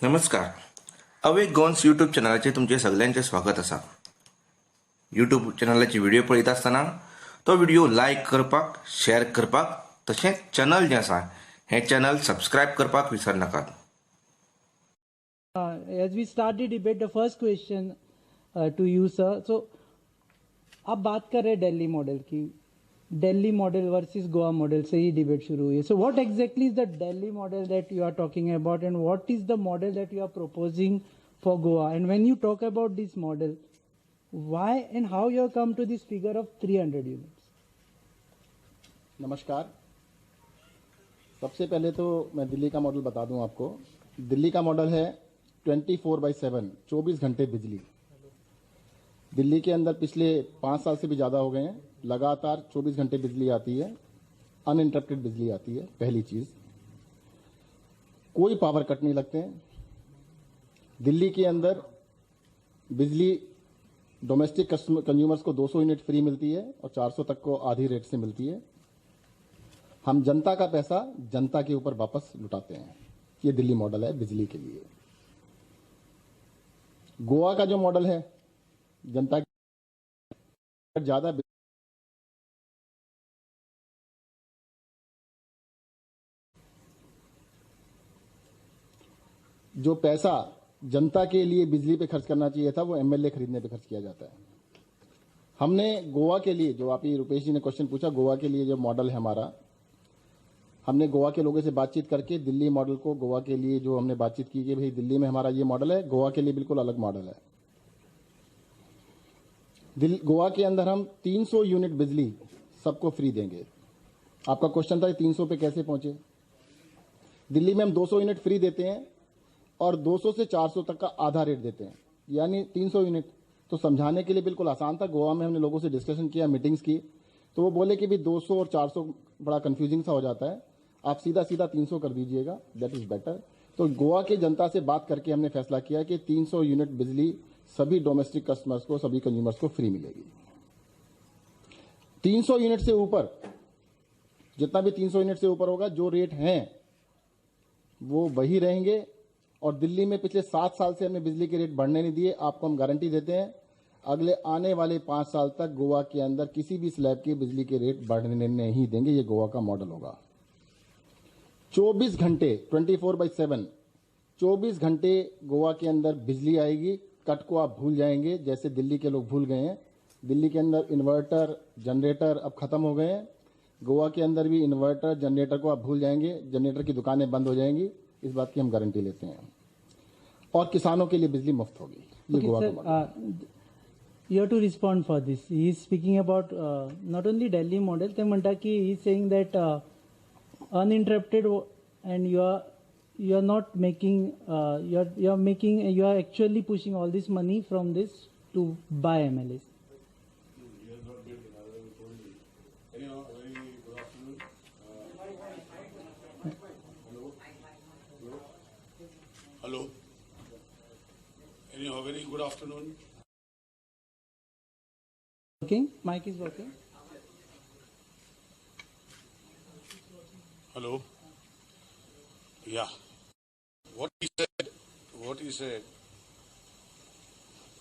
नमस्कार. Awake गोन्स YouTube चॅनलाचे तुमचे सगळ्यांचे स्वागत असा. यूट्यूब चॅनलाचे व्हिडिओ पळयत असताना तो व्हिडिओ लाईक करपाक, शेअर करपाक, तसेच चॅनल जे आसा हे चॅनल सबस्क्राईब करपाक विसर नाकात. As we start the debate, the first question to you, sir. So, आप बात कर रहे हैं दिल्ली मॉडल की, Delhi model versus Goa model से ही डिबेट शुरू हुई है. So, what exactly is the Delhi model that you are talking about, and what is the model that you are proposing for Goa? And when you talk about this model, why and how you have come to this figure of 300 units? नमस्कार. सबसे पहले तो मैं दिल्ली का model बता दूं आपको. दिल्ली का मॉडल है 24/7, 24 घंटे बिजली. दिल्ली के अंदर पिछले 5 साल से भी ज़्यादा हो गए हैं, लगातार 24 घंटे बिजली आती है, अनइंटरप्टेड बिजली आती है. पहली चीज़, कोई पावर कट नहीं लगते हैं. दिल्ली के अंदर बिजली डोमेस्टिक कंज्यूमर्स को 200 यूनिट फ्री मिलती है और 400 तक को आधी रेट से मिलती है. हम जनता का पैसा जनता के ऊपर वापस लुटाते हैं. ये दिल्ली मॉडल है बिजली के लिए. गोवा का जो मॉडल है, जनता की ज्यादा जो पैसा जनता के लिए बिजली पे खर्च करना चाहिए था वो एमएलए खरीदने पे खर्च किया जाता है. हमने गोवा के लिए, जो आप ही रुपेश जी ने क्वेश्चन पूछा, गोवा के लिए जो मॉडल है हमारा, हमने गोवा के लोगों से बातचीत करके दिल्ली मॉडल को, गोवा के लिए जो हमने बातचीत की कि भाई दिल्ली में हमारा ये मॉडल है, गोवा के लिए बिल्कुल अलग मॉडल है. गोवा के अंदर हम 300 यूनिट बिजली सबको फ्री देंगे. आपका क्वेश्चन था 300 पे कैसे पहुंचे. दिल्ली में हम 200 यूनिट फ्री देते हैं और 200 से 400 तक का आधा रेट देते हैं, यानी 300 यूनिट. तो समझाने के लिए बिल्कुल आसान था. गोवा में हमने लोगों से डिस्कशन किया, मीटिंग्स की, तो वो बोले कि भी 200 और 400 बड़ा कंफ्यूजिंग सा हो जाता है, आप सीधा सीधा 300 कर दीजिएगा, दैट इज बेटर. तो गोवा की जनता से बात करके हमने फैसला किया कि 300 यूनिट बिजली सभी डोमेस्टिक कस्टमर्स को, सभी कंज्यूमर्स को फ्री मिलेगी. 300 यूनिट से ऊपर, जितना भी 300 यूनिट से ऊपर होगा, जो रेट हैं वो वही रहेंगे. और दिल्ली में पिछले 7 साल से हमने बिजली के रेट बढ़ने नहीं दिए. आपको हम गारंटी देते हैं अगले आने वाले 5 साल तक गोवा के अंदर किसी भी स्लैब के बिजली के रेट बढ़ने नहीं देंगे. ये गोवा का मॉडल होगा. 24 घंटे 24/7, 24 घंटे गोवा के अंदर बिजली आएगी. कट को आप भूल जाएंगे, जैसे दिल्ली के लोग भूल गए हैं. दिल्ली के अंदर इन्वर्टर, जनरेटर अब खत्म हो गए हैं. गोवा के अंदर भी इन्वर्टर, जनरेटर को आप भूल जाएंगे. जनरेटर की दुकानें बंद हो जाएंगी. इस बात की हम गारंटी लेते हैं. और किसानों के लिए बिजली मुफ्त होगी. ये गोवा का model. You have to respond for this. He is speaking about not only Delhi model. ते म्हणता की he is saying that uninterrupted and you are not making you are actually pushing all this money from this to buy MLAs. Hello. Anyhow, very good afternoon. Working? Mic is working. Hello. Yeah. What he said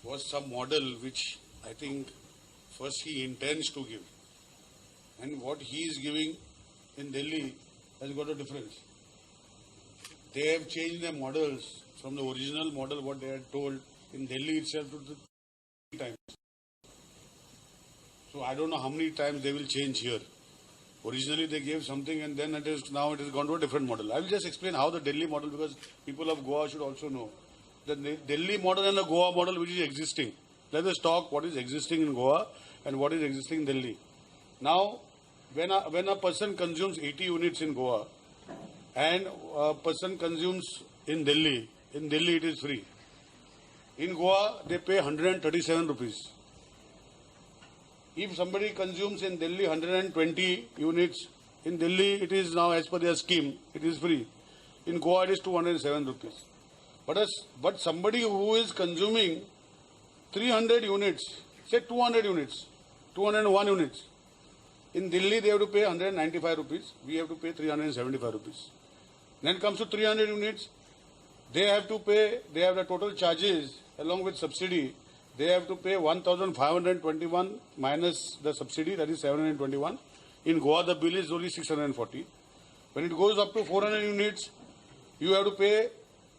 was some model which I think first he intends to give, and what he is giving in Delhi has got a difference. They have changed their models from the original model what they had told in Delhi itself to the 3 times. So I don't know how many times they will change here. Originally they gave something and then now it has gone to a different model. I will just explain how the Delhi model, because people of Goa should also know. The Delhi model and the Goa model which is existing. Let us talk what is existing in Goa and what is existing in Delhi. Now, when a person consumes 80 units in Goa and a person consumes in Delhi it is free. In Goa, they pay 137 rupees. If somebody consumes in Delhi 120 units, in Delhi it is now, as per their scheme, it is free. In Goa it is 207 rupees. But somebody who is consuming 300 units, say 200 units, 201 units, in Delhi they have to pay 195 rupees, we have to pay 375 rupees. Then comes to 300 units, they have to pay, they have the total charges along with subsidy. They have to pay 1,521 minus the subsidy, that is 721. In Goa, the bill is only 640. When it goes up to 400 units, you have to pay.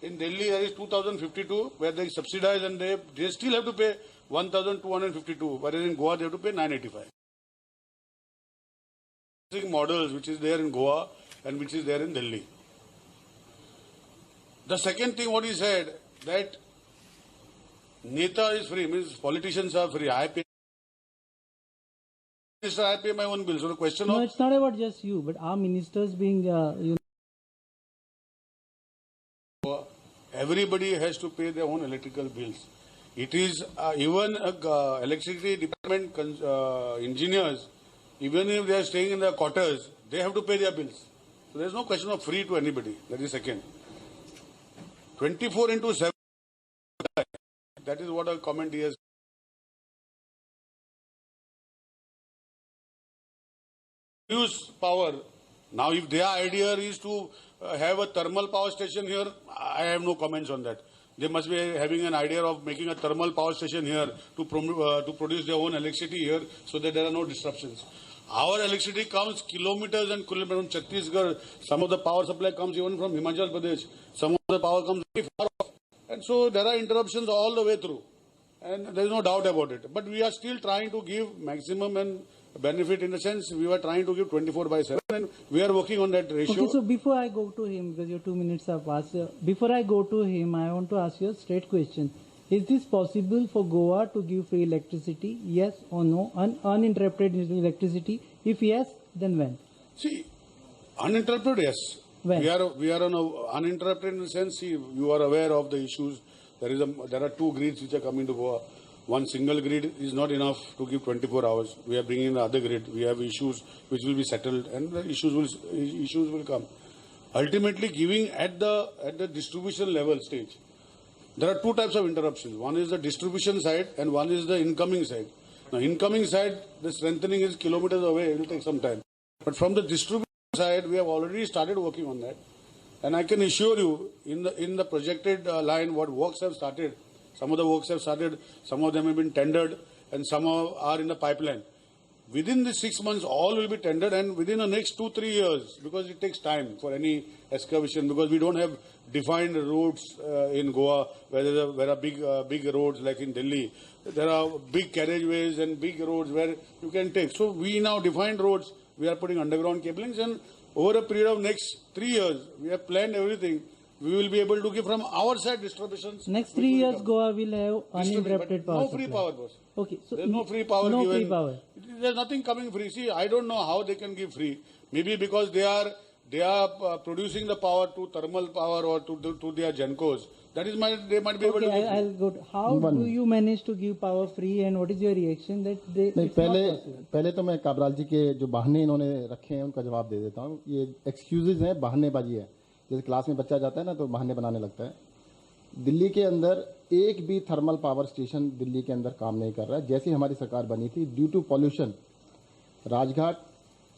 In Delhi, there is 2,052, where they subsidize, and they still have to pay 1,252, whereas in Goa, they have to pay 985. Models which is there in Goa and which is there in Delhi. The second thing what he said, that Neta is free, means politicians are free. I pay my own bill. So the question No, of it's not about just you, but our ministers being, everybody has to pay their own electrical bills. It is even electricity department engineers, even if they are staying in their quarters, they have to pay their bills. So there is no question of free to anybody. That is second. 24 into 7. That is what a comment he has. Use power. Now, if their idea is to have a thermal power station here, I have no comments on that. They must be having an idea of making a thermal power station here to produce their own electricity here so that there are no disruptions. Our electricity comes kilometers and kilometers from Chhattisgarh. Some of the power supply comes even from Himachal Pradesh. Some of the power comes very far off. And so there are interruptions all the way through. And there is no doubt about it. But we are still trying to give maximum and benefit, in the sense we were trying to give 24/7, and we are working on that ratio. okay, so before I go to him, because your 2 minutes have passed, before I go to him, I want to ask you a straight question. Is this possible for Goa to give free electricity? Yes or no? Uninterrupted electricity? If yes, then when? See, uninterrupted, yes. When? We are on uninterrupted in the sense, see, you are aware of the issues. There are two grids which are coming to Goa. One single grid is not enough to give 24 hours. We are bringing the other grid. We have issues which will be settled, and the issues will come. Ultimately, giving at the distribution level stage, there are two types of interruptions. One is the distribution side, and one is the incoming side. Now, incoming side, the strengthening is kilometers away. It will take some time. But from the distribution side, we have already started working on that. And I can assure you, in the projected line, what works have started. Some of the works have started, some of them have been tendered, and some are in the pipeline. Within the 6 months, all will be tendered, and within the next 2-3 years, because it takes time for any excavation, because we don't have defined routes in Goa, where there are big roads like in Delhi. There are big carriageways and big roads where you can take. So we now defined roads, we are putting underground cablings, and over a period of next 3 years, we have planned everything. We will be able to give from our side distributions. Next 3 years, Goa will have uninterrupted power no free supply. power, boss. Okay, so There's no free power no given. free power. There's nothing coming free. See, I don't know how they can give free. Maybe because they are producing the power to thermal power or to their gencos. That is they might be able to Okay, give free. I'll go to, how do you manage to give power free, and what is your reaction that they नहीं, it's not possible? पहले तो मैं काबराल जी के जो बहाने इन्होंने रखे हैं उनका जवाब दे देता हूँ. ये एक्सक्यूजेज हैं, बहानेबाजी है. जैसे क्लास में बच्चा जाता है ना तो बहाने बनाने लगता है. दिल्ली के अंदर एक भी थर्मल पावर स्टेशन दिल्ली के अंदर काम नहीं कर रहा है. जैसी हमारी सरकार बनी थी, ड्यू टू पॉल्यूशन, राजघाट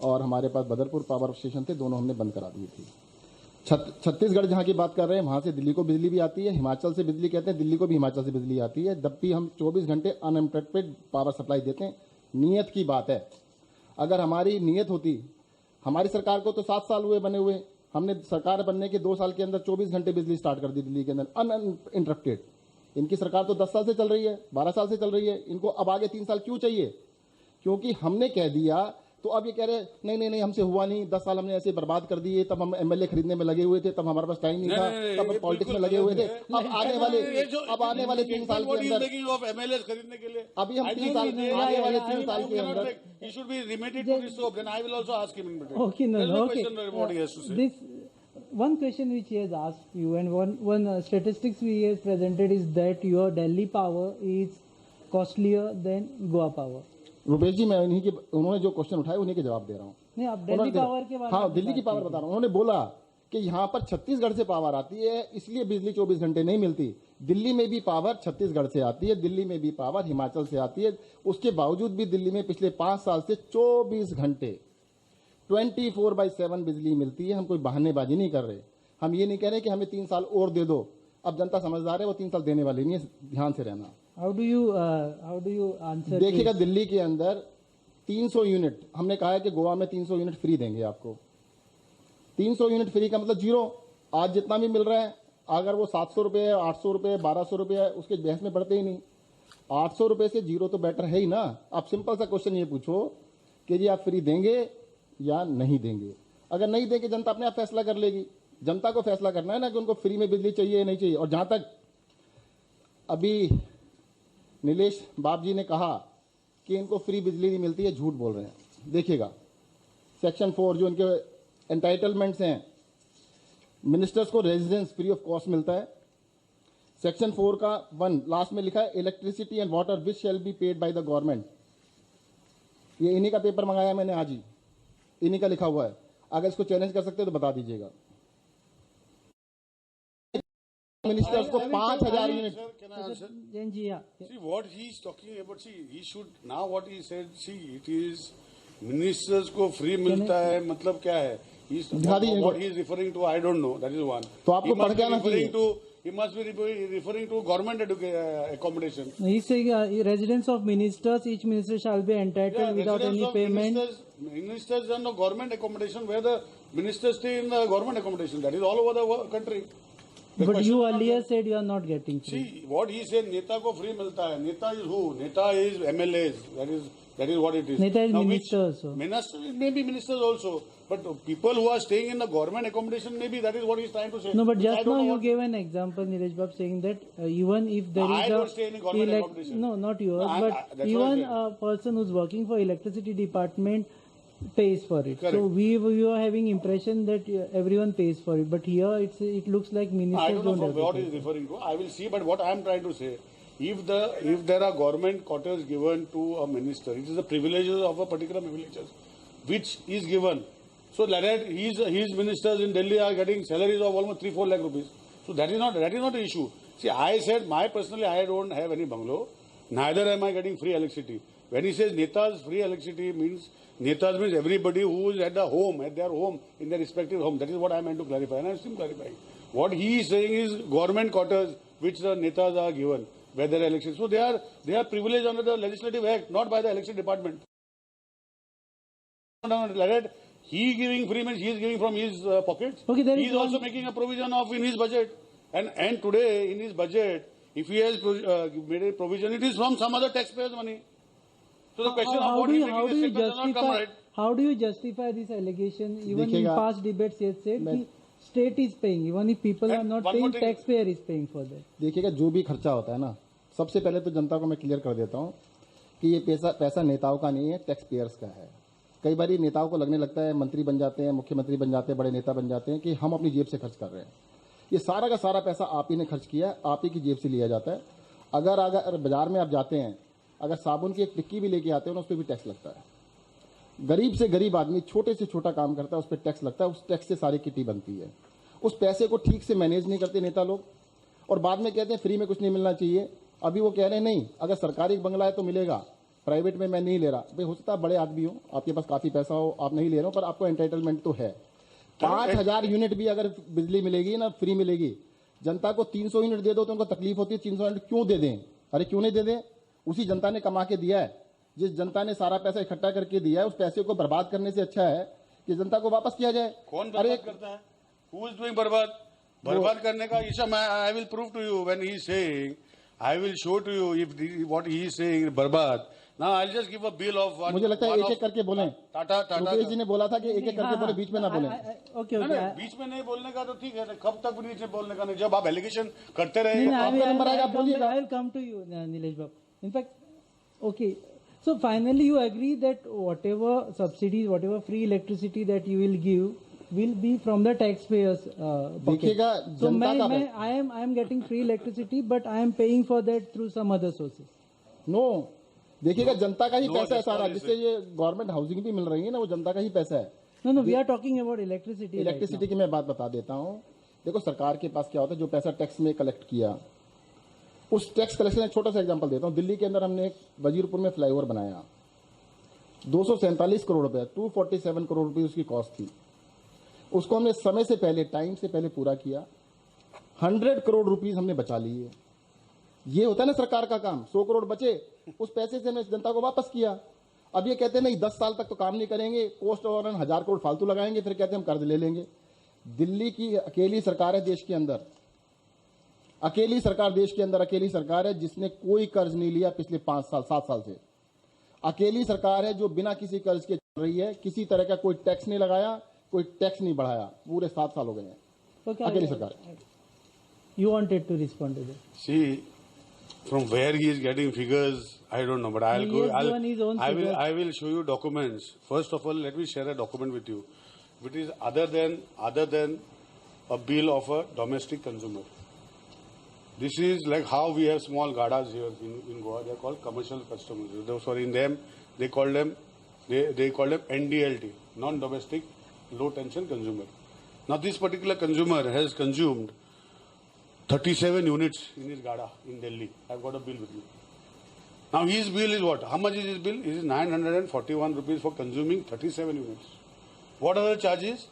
और हमारे पास बदरपुर पावर स्टेशन थे, दोनों हमने बंद करा दी थी. छत्तीसगढ़ जहाँ की बात कर रहे हैं, वहां से दिल्ली को बिजली भी आती है. हिमाचल से बिजली कहते हैं, दिल्ली को भी हिमाचल से बिजली आती है. जब भी हम 24 घंटे अनइंटरप्टेड पावर सप्लाई देते हैं. नीयत की बात है. अगर हमारी नीयत होती, हमारी सरकार को तो 7 साल हुए बने हुए, हमने सरकार बनने के 2 साल के अंदर 24 घंटे बिजली स्टार्ट कर दी दिल्ली के अंदर अनइंटरप्टेड. इनकी सरकार तो 10 साल से चल रही है, 12 साल से चल रही है. इनको अब आगे 3 साल क्यों चाहिए? क्योंकि हमने कह दिया, तो अब ये कह रहे नहीं हमसे हुआ नहीं, 10 साल हमने ऐसे बर्बाद कर दिए. तब हम एमएलए खरीदने में लगे हुए थे, तब हमारे पास टाइम नहीं था, तब हम पॉलिटिक्स में लगे हुए थे. अब आने वाले 3 साल के अंदर एमएलए खरीदने के लिए अभी हम 3 साल आने वाले 3 साल के अंदर he should be remitted to this scope. Then I will also ask him in between. Okay, no, There's no, no okay. question what he has to say. This one question which he has asked you, and one statistics he has presented is that your Delhi power is costlier than Goa power. Rupesh जी, मैं उन्होंने जो question उठाए उन्हीं के जवाब दे रहा हूँ. नहीं, आप दिल्ली पावर के बारे में हाँ, दिल्ली की पावर बता रहा हूँ. उन्होंने बोला कि यहाँ पर छत्तीसगढ़ से पावर आती है, इसलिए बिजली 24 घंटे नहीं मिलती. दिल्ली में भी पावर छत्तीसगढ़ से आती है, दिल्ली में भी पावर हिमाचल से आती है. उसके बावजूद भी दिल्ली में पिछले 5 साल से 24 घंटे 24/7 बिजली मिलती है. हम कोई बहानेबाजी नहीं कर रहे. हम ये नहीं कह रहे कि हमें 3 साल और दे दो. अब जनता समझदार है, वो 3 साल देने वाली नहीं है, ध्यान से रहना। How do you answer देखिएगा this? दिल्ली के अंदर 300 यूनिट, हमने कहा है कि गोवा में 300 यूनिट फ्री देंगे आपको। 300 यूनिट फ्री का मतलब जीरो। आज जितना भी मिल रहा है, अगर वो 700 रुपये है, 800 रुपये, 1200 रुपये है, उसके बहस में पड़ते ही नहीं। 800 रुपये से जीरो तो बेटर है ही ना। आप सिंपल सा क्वेश्चन ये पूछो कि जी आप फ्री देंगे या नहीं देंगे। अगर नहीं देंगे, जनता अपने आप फैसला कर लेगी। जनता को फैसला करना है ना कि उनको फ्री में बिजली चाहिए या नहीं चाहिए। और जहां तक अभी नीलेश बाप जी ने कहा कि इनको फ्री बिजली नहीं मिलती है, झूठ बोल रहे हैं। देखिएगा सेक्शन 4 जो इनके एंटाइटलमेंट्स हैं, मिनिस्टर्स को रेजिडेंस फ्री ऑफ कॉस्ट मिलता है। सेक्शन 4 का 1 लास्ट में लिखा है electricity and water which shall be paid by the government. ये इन्हीं का पेपर मंगाया मैंने आज ही, इन्हीं का लिखा हुआ है। अगर इसको चैलेंज कर सकते हो तो बता दीजिएगा। मिनिस्टर्स को 5000 unit. Sir, can I answer? Jain ji, yeah. See what he is talking about. See, he should now what he said. See, it is ministers को free मिलता है, मतलब क्या है? दिखा दीजिए What he is referring to, I don't know. That is one. तो आपको He must पढ़ के be आना referring चाहिए। He must be referring to government accommodation. He's saying residence of ministers, each minister shall be entitled without residence any of payment. Ministers and the government accommodation where the ministers stay in the government accommodation. That is all over the country. The But question you is not earlier that- said you are not getting free. See, what he said, नेता को free मिलता है. नेता is who? नेता is MLAs. That is what it is. Neta is Now, minister also. Minister, maybe ministers also. But people who are staying in the government accommodation, maybe that is what he's trying to say. No, but I just don't now know you what- gave an example, Nilesh Bab, saying that even if there is I don't stay in a government elec- accommodation. no, not yours, No, but that's what I even said. a person who's working for electricity department pays for it. Correct. So we are having impression that everyone pays for it, but here it looks like ministers I don't know don't from have to what pay. he's referring to. I will see, but what I am trying to say, if there are government quarters given to a minister, it is the privileges of a particular privileges, which is given. So like that his ministers in Delhi are getting salaries of almost 3-4 lakh rupees. So that is not the issue. See, I said personally I don't have any bungalow, neither am I getting free electricity. When he says Netas free electricity means Netas means everybody who is at their home in their respective home. That is what I meant to clarify, and I am still clarifying. What he is saying is government quarters which the Netas are given, where there are elections. So they are privileged under the legislative act, not by the election department. Like that, he giving free means he is giving from his pockets. Okay, there he is is also one- making a provision of in his budget, and today in his budget, if he has made a provision, it is from some other taxpayers' money. So the question of what he is making a statement does not come right. How do you justify this allegation? Even in देखिएगा, past debates, he has said that state is paying, even if people are And not one paying, more thing- taxpayer is paying for that. देखिएगा जो भी खर्चा होता है ना, सबसे पहले तो जनता को मैं क्लियर कर देता हूं कि ये पैसा नेताओं का नहीं है, टैक्स पेयर्स का है। कई बार नेताओं को लगने लगता है, मंत्री बन जाते हैं, मुख्यमंत्री बन जाते हैं, बड़े नेता बन जाते हैं कि हम अपनी जेब से खर्च कर रहे हैं। ये सारा का सारा पैसा आप ही ने खर्च किया, आप ही की जेब से लिया जाता है। अगर बाजार में आप जाते हैं, अगर साबुन की एक टिक्की भी लेके आते हैं ना, उस पर भी टैक्स लगता है। गरीब से गरीब आदमी छोटे से छोटा काम करता है, उस पर टैक्स लगता है, उस टैक्स से सारी किटी बनती है। उस पैसे को ठीक से मैनेज नहीं करते नेता लोग, और बाद में कहते हैं फ्री में कुछ नहीं मिलना चाहिए। अभी वो कह रहे हैं नहीं, अगर सरकारी बंगला है तो मिलेगा, प्राइवेट में मैं नहीं ले रहा। भाई हो सकता है बड़े आदमी हो, आपके पास काफी पैसा हो, आप नहीं ले रहे हो, पर आपको एंटाइटलमेंट तो है। 5000 यूनिट भी अगर बिजली मिलेगी ना, फ्री मिलेगी, जनता को 300 यूनिट दे दो तो उनको तकलीफ होती है। 300 यूनिट क्यों दे दें? अरे क्यों नहीं दे दें? उसी जनता ने कमा के दिया है। जिस जनता ने सारा पैसा इकट्ठा करके दिया है, उस पैसे को बर्बाद करने से अच्छा है कि जनता को वापस किया जाए। कौन अरे बर्बाद करता है? Who is doing बर्बाद करने का Isha, I will prove to you when he is saying, I will show to you if what he is saying बर्बाद. Now I'll just give a bill of one. मुझे लगता है एक एक करके बोलें। टाटा रुपेश जी ने बोला था कि एक एक करके बोले, बीच में ना बोलें। Okay, नहीं, okay. बीच में नहीं बोलने का तो ठीक है, कब तक बीच में बोलने का नहीं, जब आप एलिगेशन करते रहे। No, no, आपका नंबर आएगा, आप बोलिएगा। I will come to you, Nilesh Bab. In fact, okay. So finally, you agree that whatever subsidies, whatever free electricity that you will give, will be from the taxpayers' pocket. देखिएगा, So जनता का I am getting free electricity, but I am paying for that through some other sources. No, देखिएगा जनता का ही No, पैसा है that's सारा, what he जिससे ये गवर्नमेंट हाउसिंग भी मिल रही है ना, वो जनता का ही पैसा है। No, we are talking about electricity. right electricity की मैं बात बता देता हूँ। देखो सरकार के पास क्या होता है, जो पैसा टैक्स में कलेक्ट किया, उस टैक्स कलेक्शन एक छोटा सा एग्जांपल देता हूँ। दिल्ली के अंदर हमने एक वजीरपुर में फ्लाईओवर बनाया, 247 करोड़ रुपए, 247 करोड़ रुपए उसकी कॉस्ट थी। उसको हमने समय से पहले, टाइम से पहले पूरा किया। 100 करोड़ रुपीस हमने बचा लिए। ये होता है ना सरकार का काम, 100 करोड़ बचे, उस पैसे से हमने जनता को वापस किया। अब ये कहते हैं नहीं 10 साल तक तो काम नहीं करेंगे, कोस्ट ओवर 1000 करोड़ फालतू लगाएंगे, फिर कहते हैं हम कर्ज ले लेंगे। दिल्ली की अकेली सरकार है देश के अंदर, अकेली सरकार देश के अंदर, अकेली सरकार है जिसने कोई कर्ज नहीं लिया पिछले 5 साल 7 साल से। अकेली सरकार है जो बिना किसी कर्ज के चल रही है, किसी तरह का कोई टैक्स नहीं लगाया, कोई टैक्स नहीं बढ़ाया, पूरे 7 साल हो गए हैं। Okay, अकेली सरकार। You wanted to respond to that. See, from where he is getting figures, I don't know, but I'll He go. has given his own figures. I will show you documents. First of all, let me share a document with you, which is other than a bill of a domestic consumer. This is like how we have small gadas here in Goa. They are called commercial customers. Sorry, in them they call them NDLT, non-domestic low tension consumer. Now this particular consumer has consumed 37 units in his gada in Delhi. I've got a bill with me. Now his bill is what? How much is his bill? It is 941 rupees for consuming 37 units. What are the charges?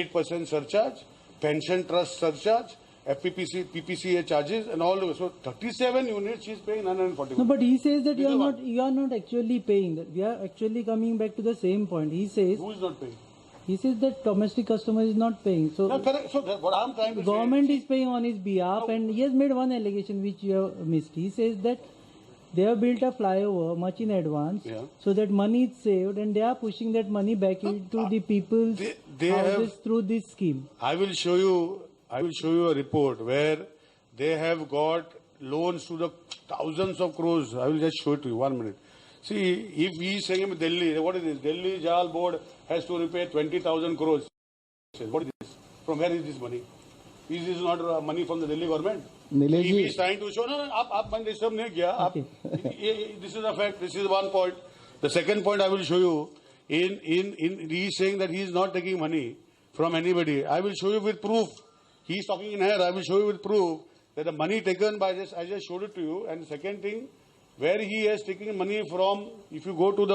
8% surcharge, pension trust surcharge, PPCA charges and all those. So 37 units he is paying 941. No, but he says that This is what? you are not actually paying. That we are actually coming back to the same point. He says Who is not paying? that domestic customer is not paying. So No, correct. So what I'm trying to government say is paying on his behalf, and he has made one allegation which you have missed. He says that they have built a flyover much in advance, Yeah. so that money is saved, and they are pushing that money back into the people's they houses have- through this scheme. I will show you a report where they have got loans to the thousands of crores. I will just show it to you. 1 minute. See, if he is saying in Delhi, what is this? Delhi Jal Board has to repay 20,000 crores. What is this? From where is this money? Is this not money from the Delhi government? Nilesh If he ji, is trying to show, no, आप मैंने disturb नहीं किया. This is a fact. This is one point. The second point I will show you. He is saying that he is not taking money from anybody. I will show you with proof. He is talking in here. I will show you with proof that the money taken by this, I just showed it to you. And the second thing, where he has taken money from, if you go to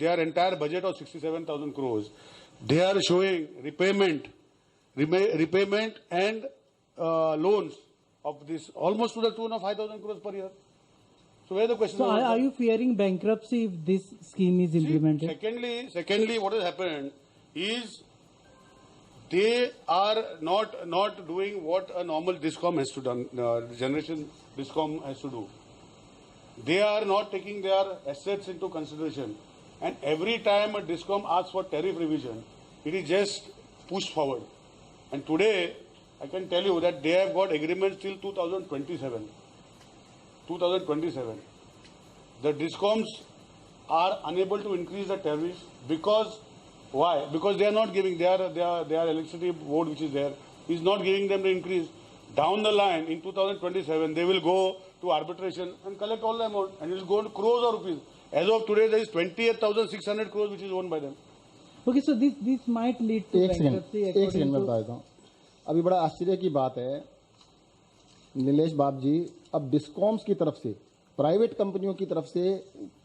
their entire budget of 67,000 crores, they are showing repayment and loans of this almost to the tune of 5,000 crores per year. So where the question So is? are you fearing bankruptcy if this scheme is implemented? Secondly, what has happened is they are not doing what a normal DISCOM has to do, generation DISCOM has to do. They are not taking their assets into consideration. And every time a DISCOM asks for tariff revision, it is just pushed forward. And today, I can tell you that they have got agreements till 2027. 2027. The DISCOMs are unable to increase the tariffs because, why? Because they are not giving, their electricity board which is there, is not giving them the increase. Down the line, in 2027, they will go to arbitration and collect all the amount, and it will go to crores of rupees. As of today, there is 28,600 crores which is owned by them. Okay, so this might lead to एक bankruptcy second according मैं to... बता देता हूँ। अभी बड़ा आश्चर्य की बात है नीलेश बाब जी, अब डिस्कॉम्स की तरफ से, प्राइवेट कंपनियों की तरफ से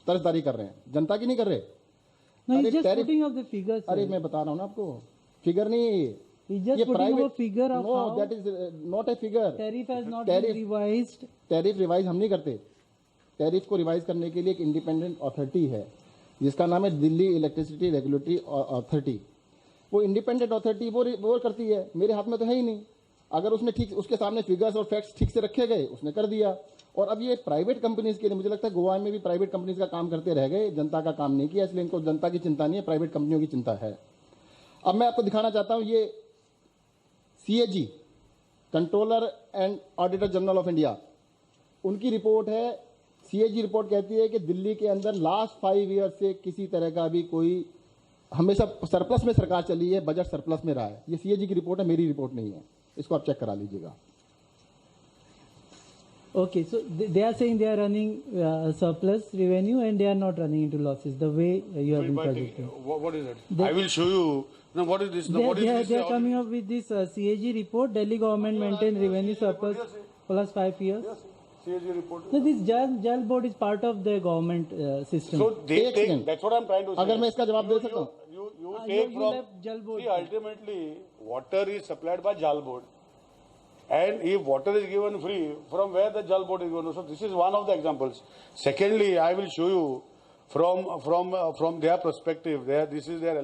कर्जदारी कर रहे हैं, जनता की नहीं कर रहे। No, he's अरे just tariff- putting up the figures. अरे sir. मैं बता रहा हूँ ना आपको, फिगर नहीं है ये। He's just ये putting private up a figure of no how that is not a figure. tariff has not Tariff- been revised. Tariff revise हम नहीं करते। टैरिफ को रिवाइज करने के लिए एक इंडिपेंडेंट अथॉरिटी है जिसका नाम है दिल्ली इलेक्ट्रिसिटी रेगुलेटरी अथॉरिटी। वो इंडिपेंडेंट अथॉरिटी वो करती है, मेरे हाथ में तो है ही नहीं। अगर उसने ठीक उसके सामने फिगर्स और फैक्ट्स ठीक से रखे गए, उसने कर दिया। और अब ये प्राइवेट कंपनीज के लिए, मुझे लगता है गोवा में भी प्राइवेट कंपनीज का काम करते रह गए, जनता का काम नहीं किया, इसलिए इनको जनता की चिंता नहीं है, प्राइवेट कंपनियों की चिंता है। अब मैं आपको दिखाना चाहता हूं, ये CAG, controller and auditor general of India, उनकी रिपोर्ट है। CAG रिपोर्ट कहती है कि दिल्ली के अंदर लास्ट 5 ईयर से किसी तरह का भी कोई, हमेशा सरप्लस में सरकार चली है, बजट सरप्लस में रहा है। ये CAG की रिपोर्ट है, मेरी रिपोर्ट नहीं है, इसको आप चेक करा लीजिएगा। Okay, so they are saying they are running surplus revenue and they are not running into losses the way you have been projecting. What is it? I will show you. Now, what is this? Now, what is this? They are coming up with this CAG report. Delhi government maintained revenue surplus plus 5 years. Yes, CAG report. So this Jal board is part of the government system. So they एक take. second. That's what I'm trying to say. अगर मैं इसका जवाब दे सकता हूँ? You you take from. left Jal board. See, ultimately, water is supplied by Jal board. And if water is given free, from where the Jal board is given? So this is one of the examples. Secondly, I will show you from their perspective. This is their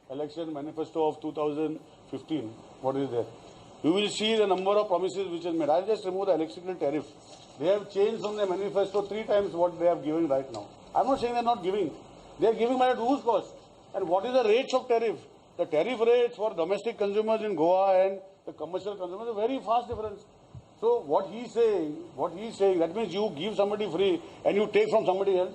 election manifesto of 2015. What is there? You will see the number of promises which is made. I'll just remove the electrical tariff. They have changed from their manifesto 3 times what they are giving right now. I'm not saying they're not giving. They're giving money at whose cost? And what is the rates of tariff? The tariff rates for domestic consumers in Goa and the commercial consumers is a very fast difference. So what he's saying, that means you give somebody free and you take from somebody else.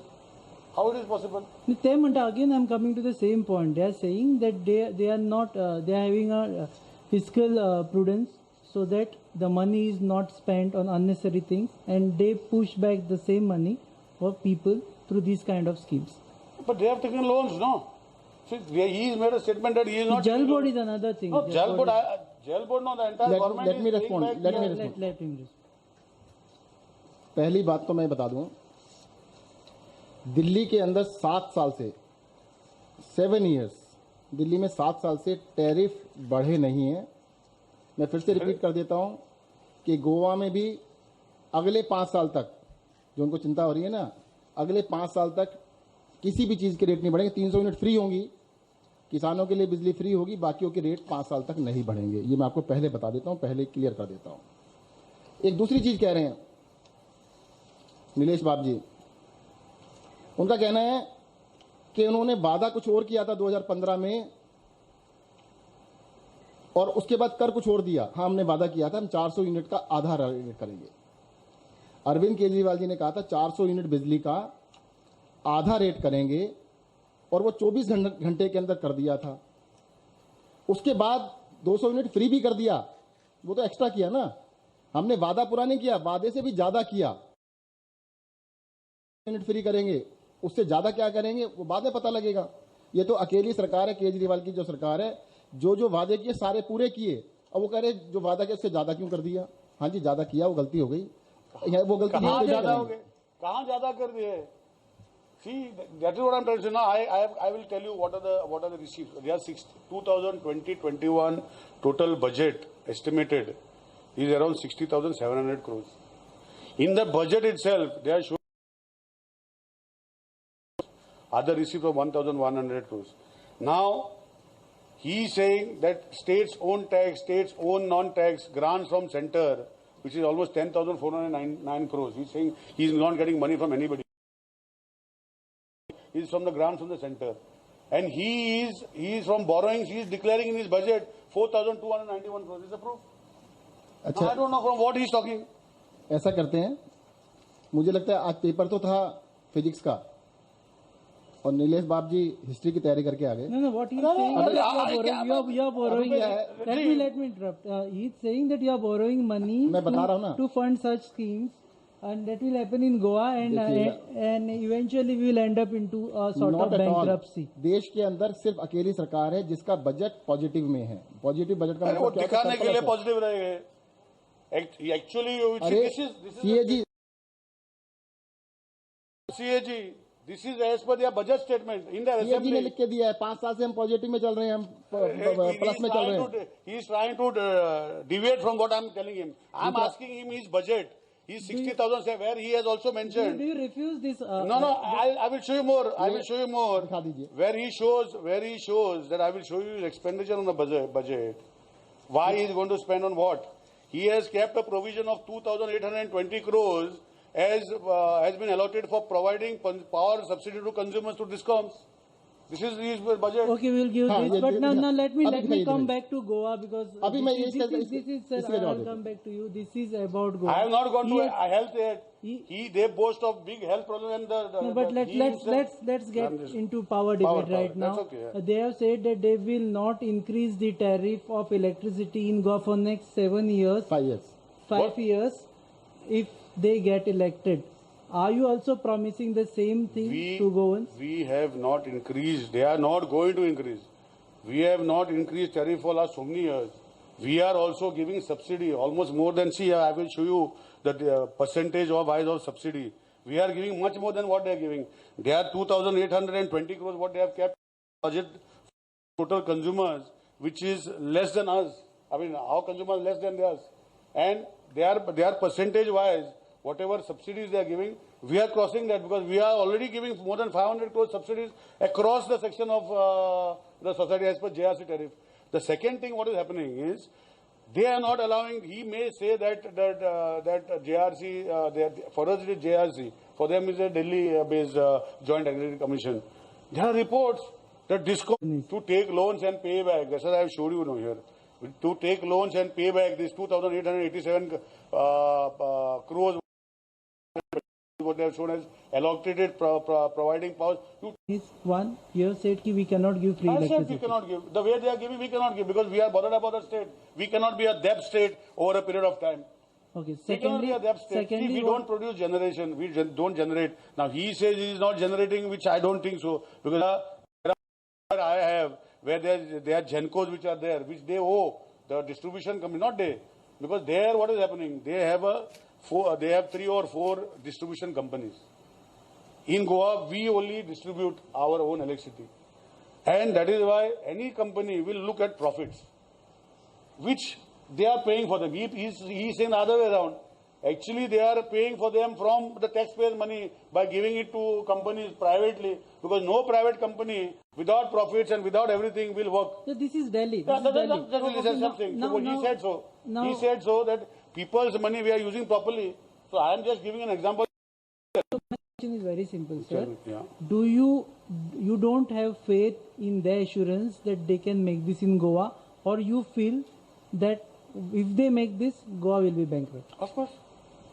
How it is possible? Again, I'm coming to the same point. They are saying that they are not they are having a fiscal prudence so that the money is not spent on unnecessary things, and they push back the same money for people through these kind of schemes. But they have taken loans, no? See, he's made a statement that he is not. Jal board is another thing. No, Jal board, no, the entire government let me is respond. paying back Let me the- respond. Let him respond. पहली बात तो मैं बता दूं, दिल्ली के अंदर 7 साल से 7 इयर्स दिल्ली में 7 साल से टैरिफ बढ़े नहीं हैं। मैं फिर से रिपीट कर देता हूं कि गोवा में भी अगले 5 साल तक, जो उनको चिंता हो रही है ना, अगले 5 साल तक किसी भी चीज़ के रेट नहीं बढ़ेंगे। 300 यूनिट फ्री होंगी, किसानों के लिए बिजली फ्री होगी, बाकियों के रेट 5 साल तक नहीं बढ़ेंगे। ये मैं आपको पहले बता देता हूं, पहले क्लियर कर देता हूं। एक दूसरी चीज़ कह रहे हैं नीलेश बाबू जी, उनका कहना है कि उन्होंने वादा कुछ और किया था 2015 में और उसके बाद कर कुछ और दिया। हाँ, हमने वादा किया था हम 400 यूनिट का आधा रेट करेंगे। अरविंद केजरीवाल जी ने कहा था 400 यूनिट बिजली का आधा रेट करेंगे और वो 24 घंटे के अंदर कर दिया था। उसके बाद 200 यूनिट फ्री भी कर दिया, वो तो एक्स्ट्रा किया ना। हमने वादा पूरा नहीं किया, वादे से भी ज्यादा किया। यूनिट फ्री करेंगे, उससे ज्यादा क्या करेंगे वो बाद में पता लगेगा। ये तो अकेली सरकार है, केजरीवाल की जो सरकार है, जो वादे किए सारे पूरे किए, और वो कह रहे जो वादा किया उससे ज्यादा क्यों कर दिया। हाँ जी, ज्यादा किया, वो गलती हो गई। वो गलती कहाँ ज्यादा हो गए, कहाँ ज्यादा कर दिए। See, that is what I'm trying to say. Now, I will tell you what are the receipts. There are 2020-21 total budget estimated is around 60,700 crores. In the budget itself, they are showing other receipts of 1,100 crores. Now, he is saying that states own tax, states own non-tax grants from center, which is almost 10,409 crores. He is saying he is not getting money from anybody. He is from the grants from the center. And he is from borrowings, he is declaring in his budget 4,291 crores. Is the proof? अच्छा, Now, I don't know from what he is talking. ऐसा करते हैं, मुझे लगता है आज paper तो था फिजिक्स का और नीलेश बाबू जी हिस्ट्री की तैयारी करके आ गए। No, what he's saying is that you are borrowing. Let me interrupt. He's saying that you are borrowing money मैं बता रहा हूं ना। to fund such schemes, and that will happen in Goa, and eventually we will end up into a sort of Not at all. bankruptcy. देश के अंदर सिर्फ अकेली सरकार है जिसका बजट पॉजिटिव में है। पॉजिटिव बजट का अरे वो मतलब क्या दिखाने के लिए है? पॉजिटिव रहेंगे। Actually, अरे CAG this is as per their budget statement in their CAG ने assembly. लिख के दिया है 5 साल से हम पॉजिटिव में चल रहे हैं, हम प्लस में चल रहे हैं। He is trying to deviate from what I'm telling him. I'm asking him his budget. He's 60,000 where he has also mentioned. Do you refuse this? No, I will show you more. I will show you more. दिखा दीजिए। Where he shows that I will show you his expenditure on the budget. Why he is going to spend on what? He has kept a provision of 2,820 crores has been allotted for providing power subsidy to consumers to DISCOMs. This is his budget. Okay, we'll give हाँ, this, ये- but ये- now let अभी me दिखाइए, come दिखाइए। back to Goa, because अभी मैं this is sir, इसके जवाब I'll देता come back to you. This is about Goa. I have not gone to Yes. a health yet. He- They boast of big health problem and No, but let's get I'm just- into power debate power. right now. That's okay, yeah. They have said that they will not increase the tariff of electricity in Goa for next 7 years, 5 years 5 years, if they get elected. Are you also promising the same thing to Goans? We have not increased. They are not going to increase. We have not increased tariff for last so many years. We are also giving subsidy, almost more than, see, I will show you the percentage of wise of subsidy. We are giving much more than what they are giving. They are 2,820 crores what they have kept budget total consumers, which is less than us. I mean, our consumers less than theirs. and they are percentage wise, whatever subsidies they are giving, we are crossing that because we are already giving more than 500 crore subsidies across the section of the society as per JRC tariff. The second thing what is happening is they are not allowing. He may say that JRC, for us it is JRC, for them is a Delhi-based Joint Aggregate Commission. There are reports that DISCOM to take loans and pay back. That's what I have showed you now here. To take loans and pay back this 2,887 crores what they have shown as allocated providing powers. Is one, you have said that we cannot give free I said electricity. we cannot give. The way they are giving, we cannot give because we are bothered about the state. We cannot be a debt state over a period of time. Okay. We cannot be Secondly, a debt state. See, we don't produce generation. We don't generate. Now he says he is not generating, which I don't think so because I have where there are Gencos which are there, which they owe the distribution company, not they, because there what is happening? They have 3 or 4 distribution companies. In Goa, we only distribute our own electricity, and that is why any company will look at profits, which they are paying for them. He is saying the other way around. Actually, they are paying for them from the taxpayers' money by giving it to companies privately, because no private company without profits and without everything will work. so this is Delhi. Yeah, This is Delhi. that's something. So he said so. now- He said so that people's money we are using properly. So I am just giving an example. Question is very simple, sir. Yeah. Do you don't have faith in their assurance that they can make this in Goa, or you feel that if they make this, Goa will be bankrupt? Of course.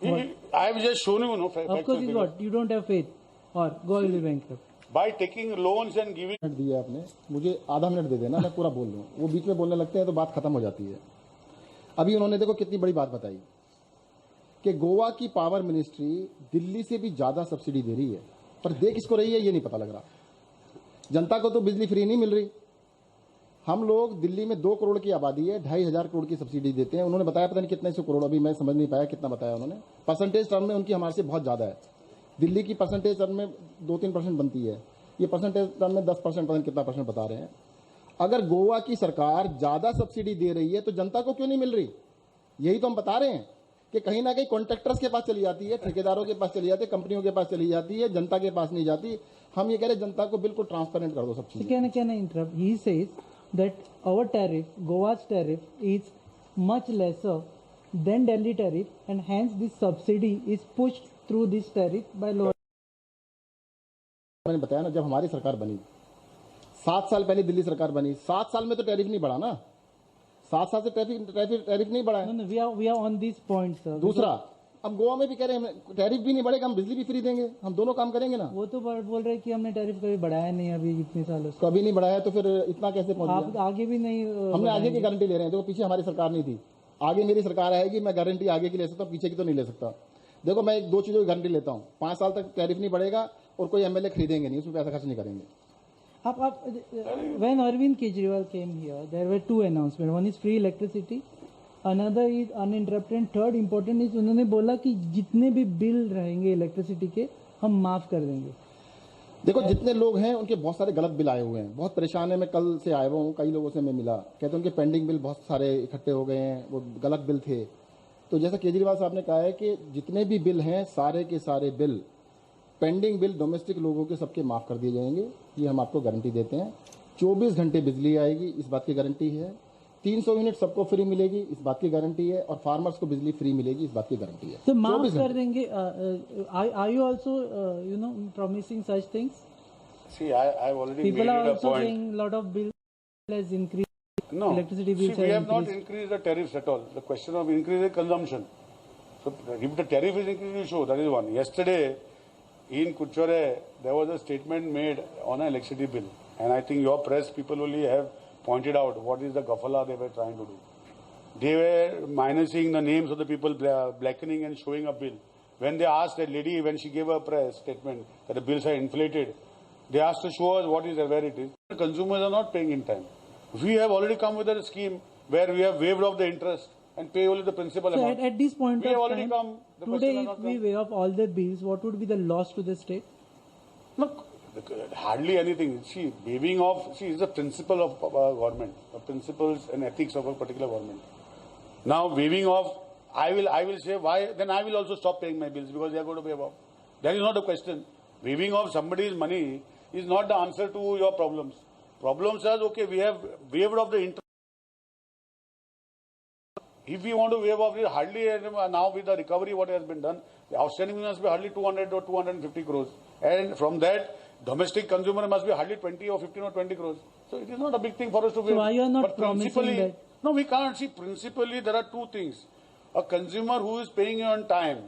I have just shown you, no, facts Of course, and is figures. what you don't have faith, or Goa will be bankrupt. By taking loans and giving. Minute दिया आपने, मुझे आधा minute दे देना, मैं पूरा बोल लूँ। वो बीच में बोलने लगते हैं तो बात खत्म हो जाती है। अभी उन्होंने देखो कितनी बड़ी बात बताई कि गोवा की पावर मिनिस्ट्री दिल्ली से भी ज्यादा सब्सिडी दे रही है, पर दे किसको रही है ये नहीं पता लग रहा। जनता को तो बिजली फ्री नहीं मिल रही। हम लोग दिल्ली में 2 करोड़ की आबादी है, 2,500 करोड़ की सब्सिडी देते हैं। उन्होंने बताया पता नहीं कितने सौ करोड़, अभी मैं समझ नहीं पाया कितना बताया उन्होंने। परसेंटेज टर्म में उनकी हमारे से बहुत ज्यादा है। दिल्ली की परसेंटेज टर्म में 2-3% बनती है, ये परसेंटेज टर्म में 10% पता नहीं कितना परसेंट बता रहे हैं। अगर गोवा की सरकार ज्यादा सब्सिडी दे रही है तो जनता को क्यों नहीं मिल रही? यही तो हम बता रहे हैं कि कहीं ना कहीं कॉन्ट्रैक्टर्स के पास चली जाती है, ठेकेदारों के पास चली जाती है, कंपनियों के पास चली जाती है, जनता के पास नहीं जाती। हम ये कह रहे हैं जनता को बिल्कुल ट्रांसपेरेंट कर दो सब चीजें। Can I interrupt? He says that our tariff, Goa's tariff, is much lesser than Delhi tariff, and hence this subsidy is pushed through this tariff by lower. मैंने बताया ना, जब हमारी सरकार बनी 7 साल पहले दिल्ली सरकार बनी, 7 साल में तो टैरिफ नहीं बढ़ा ना। 7 साल से टैरिफ नहीं बढ़ा है। No, we are on this point, sir. दूसरा, अब गोवा में भी कह रहे हैं टैरिफ भी नहीं बढ़ेगा, हम बिजली भी फ्री देंगे, हम दोनों काम करेंगे ना। वो तो बोल रहे हैं कि हमने टैरिफ कभी बढ़ाया नहीं अभी इतने सालों से। कभी नहीं बढ़ाया तो फिर इतना कैसे पहुंच आप गया? आगे भी नहीं हमने आगे की गारंटी ले रहे हैं। देखो पीछे हमारी सरकार नहीं थी, आगे मेरी सरकार आएगी, मैं गारंटी आगे की ले सकता हूँ, पीछे की तो नहीं ले सकता। देखो मैं 2 चीजों की गारंटी लेता हूँ, 5 साल तक टैरिफ नहीं बढ़ेगा और कोई एमएलए खरीदेंगे नहीं, उसमें पैसा खर्च नहीं करेंगे। when Arvind Kejriwal came here, there were 2 announcements. One is free electricity, another is uninterrupted, and third important is उन्होंने बोला कि जितने भी बिल रहेंगे इलेक्ट्रिसिटी के हम माफ कर देंगे। देखो जितने लोग हैं उनके बहुत सारे गलत बिल आए हुए हैं, बहुत परेशान है। मैं कल से आया हुआ हूँ, कई लोगों से मैं मिला, कहते हैं उनके पेंडिंग बिल बहुत सारे इकट्ठे हो गए हैं, वो गलत बिल थे। तो जैसा केजरीवाल साहब ने कहा है कि जितने भी बिल हैं सारे के सारे बिल, पेंडिंग बिल डोमेस्टिक लोगों के सबके माफ कर दिए जाएंगे, ये हम आपको गारंटी देते हैं। 24 घंटे बिजली आएगी, इस बात की गारंटी है। 300 यूनिट सबको फ्री मिलेगी, इस बात की गारंटी है। और फार्मर्स को बिजली फ्री मिलेगी, इस बात की गारंटी है। तो माफ 24 कर घंटे। देंगे। Are you also promising such things? See, I've already People made are it a also point. saying lot of bills has increased. No, Electricity see, bills we have have not increased. increased the tariffs at all. The question of increase is consumption. So if the tariff is increased, you show. That is one. Yesterday, in Kuchore, there was a statement made on an electricity bill. And I think your press people only have pointed out what is the gafala they were trying to do. They were minusing the names of the people, blackening and showing a bill. When they asked that lady, when she gave a press statement that the bills are inflated, they asked to show us what is where it is. The consumers are not paying in time. We have already come with a scheme where we have waived off the interest and pay only the principal So amount. at this point We have of already time, come. The question today has if not we come. waive off all the bills, what would be the loss to the state? Look, hardly anything. See, waiving off, see, is the principle of government, the principles and ethics of a particular government. Now, waiving off, I will say why. Then I will also stop paying my bills because they are going to pay off. That is not a question. Waiving off somebody's money is not the answer to your problems. Problems are okay. We have waived off the interest. If we want to waive off it, hardly now with the recovery what has been done, the outstanding must be hardly 200 or 250 crores. And from that, domestic consumer must be hardly 20 or 15 or 20 crores. So it is not a big thing for us to waive. So why you are not But promising principally, that? No, we can't. See, principally there are two things. A consumer who is paying on time,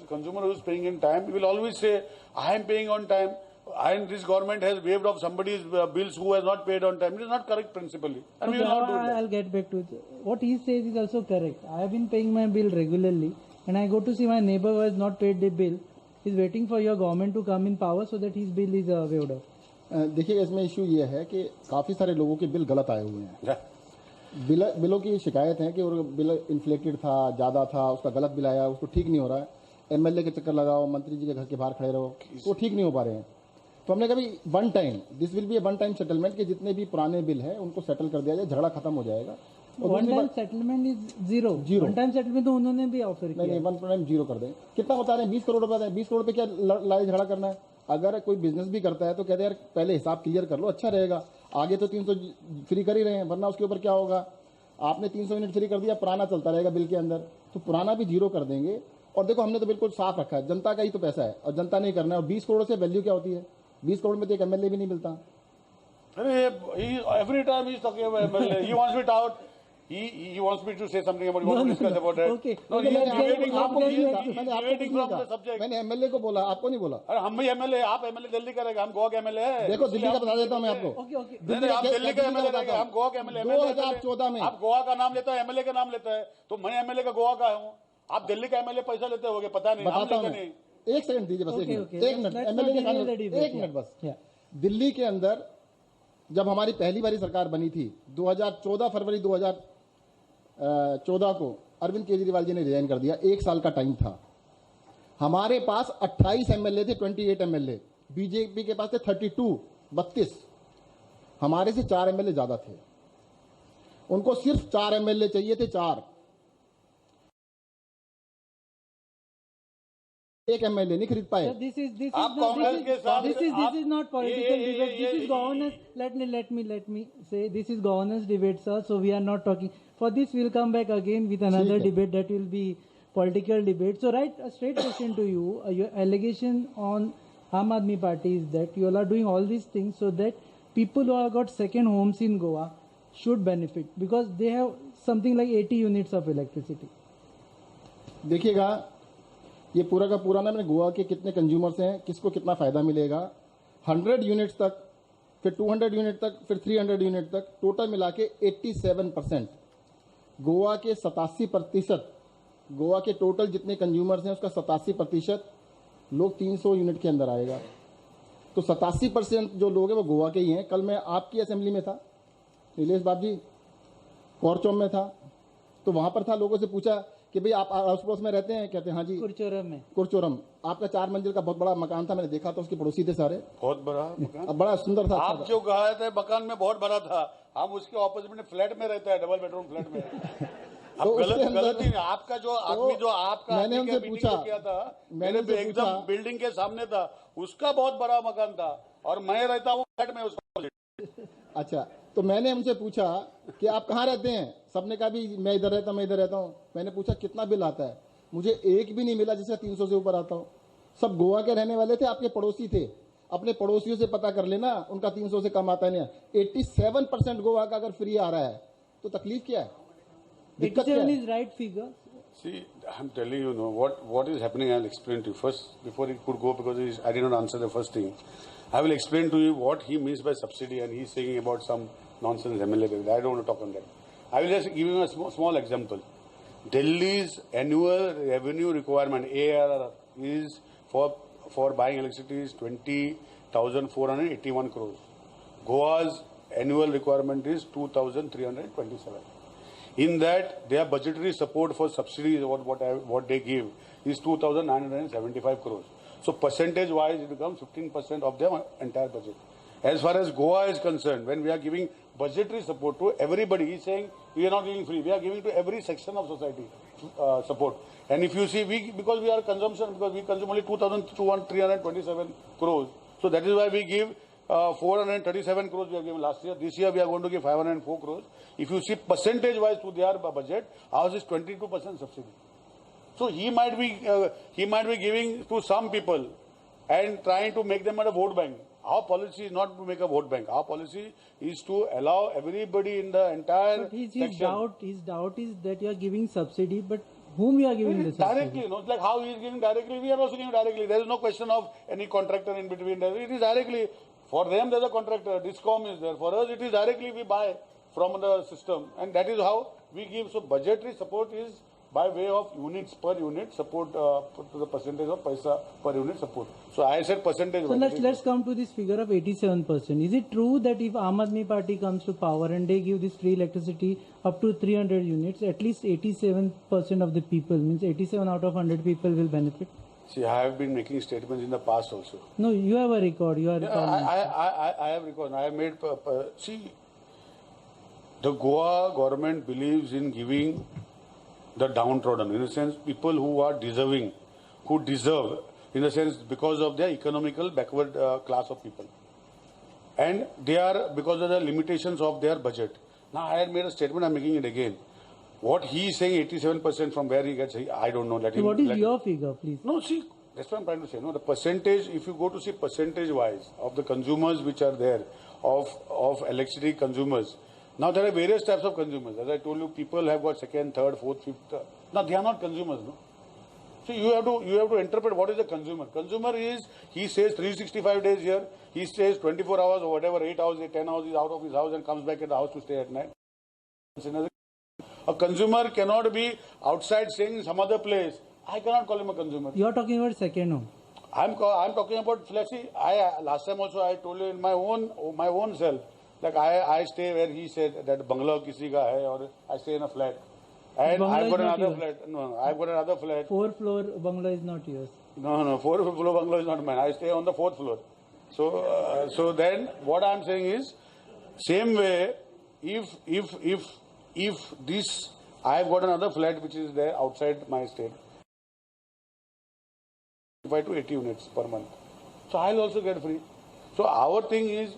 consumer who is paying in time will always say, I am paying on time. And this government has waived off somebody's bills who has not paid on time. It is not correct principally. And we will not do that. I'll get back to it. What he says is also correct. I have been paying my bill regularly, and I go to see my neighbor who has not paid the bill. He's waiting for your government to come in power so that his bill is waived off. देखिए इसमें issue ये है कि काफ़ी सारे लोगों के bill गलत आए हुए हैं। Yeah. बिलों की शिकायत है कि वो बिल इन्फ्लेटेड था, ज़्यादा था, उसका गलत बिल आया, उसको ठीक नहीं हो रहा है। एमएलए के चक्कर लगाओ, मंत्री जी के घर के बाहर खड़े रहो, वो ठीक नहीं हो पा रहे हैं। तो हमने कभी one time, this will be A one time settlement कि जितने भी पुराने बिल हैं उनको सेटल कर दिया जाए, झगड़ा खत्म हो जाएगा। One time settlement is zero. One time settlement तो उन्होंने भी ऑफर किया। नहीं, वन टाइम जीरो कर दें। कितना बता रहे हैं? 20 करोड़ रुपए दें। 20 करोड़ पे क्या लड़ाई झगड़ा करना है? अगर कोई बिजनेस भी करता है तो कहते हैं यार पहले हिसाब क्लियर कर लो, अच्छा रहेगा। आगे तो 300 फ्री कर ही रहे हैं, वरना उसके ऊपर क्या होगा? आपने 300 यूनिट फ्री कर दिया, पुराना चलता रहेगा बिल के अंदर, तो पुराना भी जीरो कर देंगे। और देखो हमने तो बिल्कुल साफ रखा है, जनता का ही तो पैसा है और जनता नहीं करना है। और 20 करोड़ से वैल्यू क्या होती है? 20 करोड़ में तो एक एमएलए भी नहीं मिलता। Every time he's talking about MLA, he wants me to out. He wants me to say something about. He wants to discuss about that. Okay. No, he is deviating from the subject. मैंने MLA को बोला, आपको नहीं बोला। अरे हम भी MLA, आप एमएलए दिल्ली करेगा, हम गोवा के एमएलए है। देखो दिल्ली का बता देता हूँ मैं आपको। नहीं, आप दिल्ली के एमएलए रहेंगे, हम गोवा के एमएलए। 2014 में आप गोवा का नाम लेता है, एमएलए का नाम लेता है, तो मैं एमएलए का गोवा का हूँ। आप दिल्ली का एमएलए पैसा लेते होगे, पता नहीं, बताता हूँ मैं। एक सेकंड दीजिए बस, एक मिनट एमएलए के कानून, एक मिनट बस। दिल्ली के अंदर जब हमारी पहली बारी सरकार बनी थी 2014 फरवरी 2014 को अरविंद केजरीवाल जी ने रिजाइन कर दिया। 1 साल का टाइम था। हमारे पास 28 एमएलए थे, 28 एमएलए। बीजेपी के पास थे 32। हमारे से 4 एमएलए ज्यादा थे। उनको सिर्फ 4 एमएलए चाहिए थे, 4। एक एमएलए नहीं खरीद पाए। This is आप कांग्रेस के साथ- this is not political debate. This is governance. Let me say this is governance debate, sir. So we are not talking. For this, we'll come back again with another debate that will be political debate. So, right, a straight question to you. Your allegation on Aam Aadmi Party is that you all are doing all these things so that people who have got second homes in Goa should benefit because they have something like 80 units of electricity. देखिएगा ये पूरा का पूरा ना, मैंने गोवा के कितने consumers हैं, किसको कितना फायदा मिलेगा। 100 यूनिट्स तक, फिर 200 यूनिट तक, फिर 300 यूनिट तक, टोटल मिला के 87%। गोवा के 87%, गोवा के टोटल जितने कंज्यूमर्स हैं उसका 87% लोग 300 यूनिट के अंदर आएगा। तो 87% जो लोग हैं वो गोवा के ही हैं। कल मैं आपकी असेंबली में था, नीलेश बाबू जी, कोरचौम में था, तो वहां पर था। लोगों से पूछा कि भाई आप आस पड़ोस में रहते हैं? कहते हैं हाँ जी, कुरचोरम। आपका 4 मंजिल का बहुत बड़ा मकान था, मैंने देखा था, उसके पड़ोसी थे सारे। बहुत बड़ा मकान, बड़ा सुंदर था। आप जो कहा थे मकान में बहुत बड़ा था, हम उसके ऑपोजिट में फ्लैट में रहता है, डबल बेडरूम फ्लैट में। तो गलती आपका जो आदमी जो आपका मैंने उनसे पूछा, किया था, मैंने एकदम बिल्डिंग के सामने था, उसका बहुत बड़ा मकान था और मैं रहता हूँ फ्लैट में उसका। अच्छा, तो मैंने उनसे पूछा कि आप कहाँ रहते हैं? सबने कहा भी मैं इधर रहता हूँ, मैं इधर रहता हूँ। मैंने पूछा कितना बिल आता है? मुझे एक भी नहीं मिला जिससे 300 से ऊपर आता हो। सब गोवा के रहने वाले थे, आपके पड़ोसी थे। अपने पड़ोसियों से पता कर लेना, उनका 300 से कम आता नहीं। 87% गोवा का अगर फ्री आ रहा है तो तकलीफ क्या है? दिक्कत क्या है? 87 is right figure. See, I'm telling you, what is happening. I'll explain to you first before he could go because I did not answer the first thing. I will explain to you what he means by subsidy, and he's saying about some nonsense MLA. I don't want to talk on that. I will just give him a small example. Delhi's annual revenue requirement (ARR) is for buying electricity is 20,481 crores. Goa's annual requirement is 2,327. In that, their budgetary support for subsidies, what they give, is 2,975 crores. So percentage-wise, it becomes 15% of their entire budget. As far as Goa is concerned, when we are giving budgetary support to everybody, he's saying we are not giving free. We are giving to every section of society. support. And if you see, because we are consumption, because we consume only 2,327 crores. So that is why we give 437 crores we have given last year. This year we are going to give 504 crores. If you see percentage wise to their budget, ours is 22% subsidy. So he might be giving to some people and trying to make them at a vote bank. Our policy is not to make a vote bank. Our policy is to allow everybody in the entire But his section. doubt is that you are giving subsidy, but whom you are giving the subsidy? Directly, you know, like how he is giving directly, we are also giving directly. There is no question of any contractor in between. It is directly. For them, there is a contractor. Discom is there. For us, it is directly we buy from the system, and that is how we give. So budgetary support is by way of units per unit support to the percentage of paisa per unit support. So I said percentage. So let's come to this figure of 87%. Is it true that if Aam Aadmi Party comes to power and they give this free electricity up to 300 units, at least 87% of the people, means 87 out of 100 people will benefit? See, I have been making statements in the past also. No, you have a record. You are recording. I have recorded. I have made. See, the Goa government believes in giving the downtrodden, in a sense, people who are deserving, who deserve, in a sense, because of their economical backward class of people. And they are because of the limitations of their budget. Now, I had made a statement, I'm making it again. What he is saying, 87% from where he gets, I don't know. So what is your figure, please? No, see, that's what I'm trying to say. No, the percentage, if you go to see percentage-wise of the consumers which are there, of electricity consumers, now there are various types of consumers. As I told you, people have got second, third, fourth, fifth. Now they are not consumers, no. So you have to interpret what is a consumer. Consumer is, he stays 365 days here, he stays 24 hours or whatever, 8 hours, 10 hours, he's out of his house and comes back at the house to stay at night. A consumer cannot be outside staying in some other place. I cannot call him a consumer. You are talking about second home. I'm talking about flexi. Last time also I told you in my own self. Like I stay where he said that bungalow kisi ka hai, or I stay in a flat. And I've got another flat. No, I've got another flat. 4th floor bungalow is not yours. No, 4th floor bungalow is not mine. I stay on the 4th floor. So then what I'm saying is, same way, if this, I've got another flat which is there outside my estate, 5 to 80 units per month. So I'll also get free. So our thing is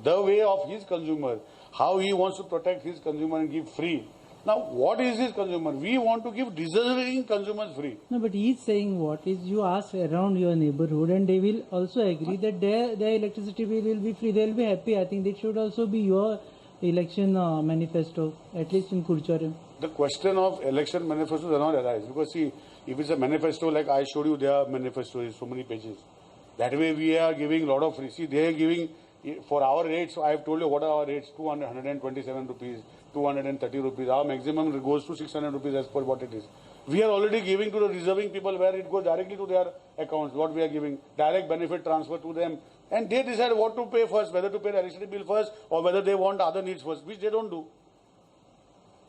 the way of his consumer, how he wants to protect his consumer and give free. Now, what is his consumer? We want to give deserving consumers free. No, but he is saying what is you ask around your neighborhood and they will also agree that their electricity bill will be free. They will be happy. I think that should also be your election manifesto, at least in Kurcharam. The question of election manifestos does not arise because see, if it's a manifesto like I showed you, their manifesto is so many pages. That way we are giving a lot of free. See, they are giving for our rates. So I have told you what are our rates: 127 rupees, 230 rupees. Our maximum goes to 600 rupees as per what it is. We are already giving to the deserving people where it goes directly to their accounts. What we are giving, direct benefit transfer to them, and they decide what to pay first, whether to pay the electricity bill first or whether they want other needs first, which they don't do.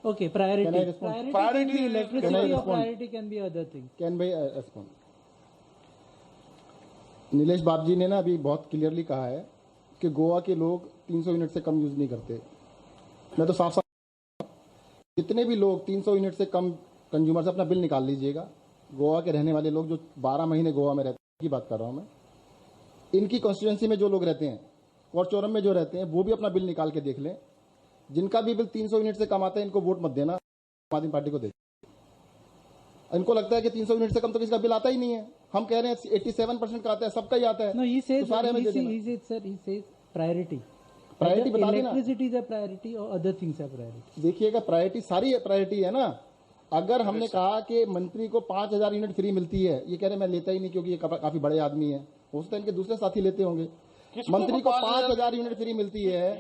Okay, priority. Can I respond? Priority can be Can I electricity or respond? priority can be other things. Can भाई respond? Nilesh बाप जी ने ना अभी बहुत clearly कहा है कि गोवा के लोग 300 यूनिट से कम यूज नहीं करते. मैं तो साफ साफ, जितने भी लोग 300 यूनिट से कम कंज्यूमर से अपना बिल निकाल लीजिएगा. गोवा के रहने वाले लोग जो 12 महीने गोवा में रहते हैं, की बात कर रहा हूं मैं. इनकी कॉन्स्टिट्यूएंसी में जो लोग रहते हैं, कोरचोरम में जो रहते हैं, वो भी अपना बिल निकाल के देख लें. जिनका भी बिल 300 यूनिट से कम आता है, इनको वोट मत देना, आम आदमी पार्टी को दे. इनको लगता है कि 300 यूनिट से कम तो किसी का बिल आता ही नहीं है. हम कह रहे हैं 87% का आता है, सबका ही आता है. No, he says, तो सारे में दे देना. he says priority. प्रायोरिटी बता देना. Electricity is a priority or other things are priority. देखिएगा, प्रायोरिटी सारी प्रायोरिटी है ना. अगर हमने कहा कि मंत्री को 5000 यूनिट फ्री मिलती है, ये कह रहे मैं लेता ही नहीं क्योंकि ये काफी बड़े आदमी है, हो सकता है इनके दूसरे साथी लेते होंगे. मंत्री को 5000 यूनिट फ्री मिलती है,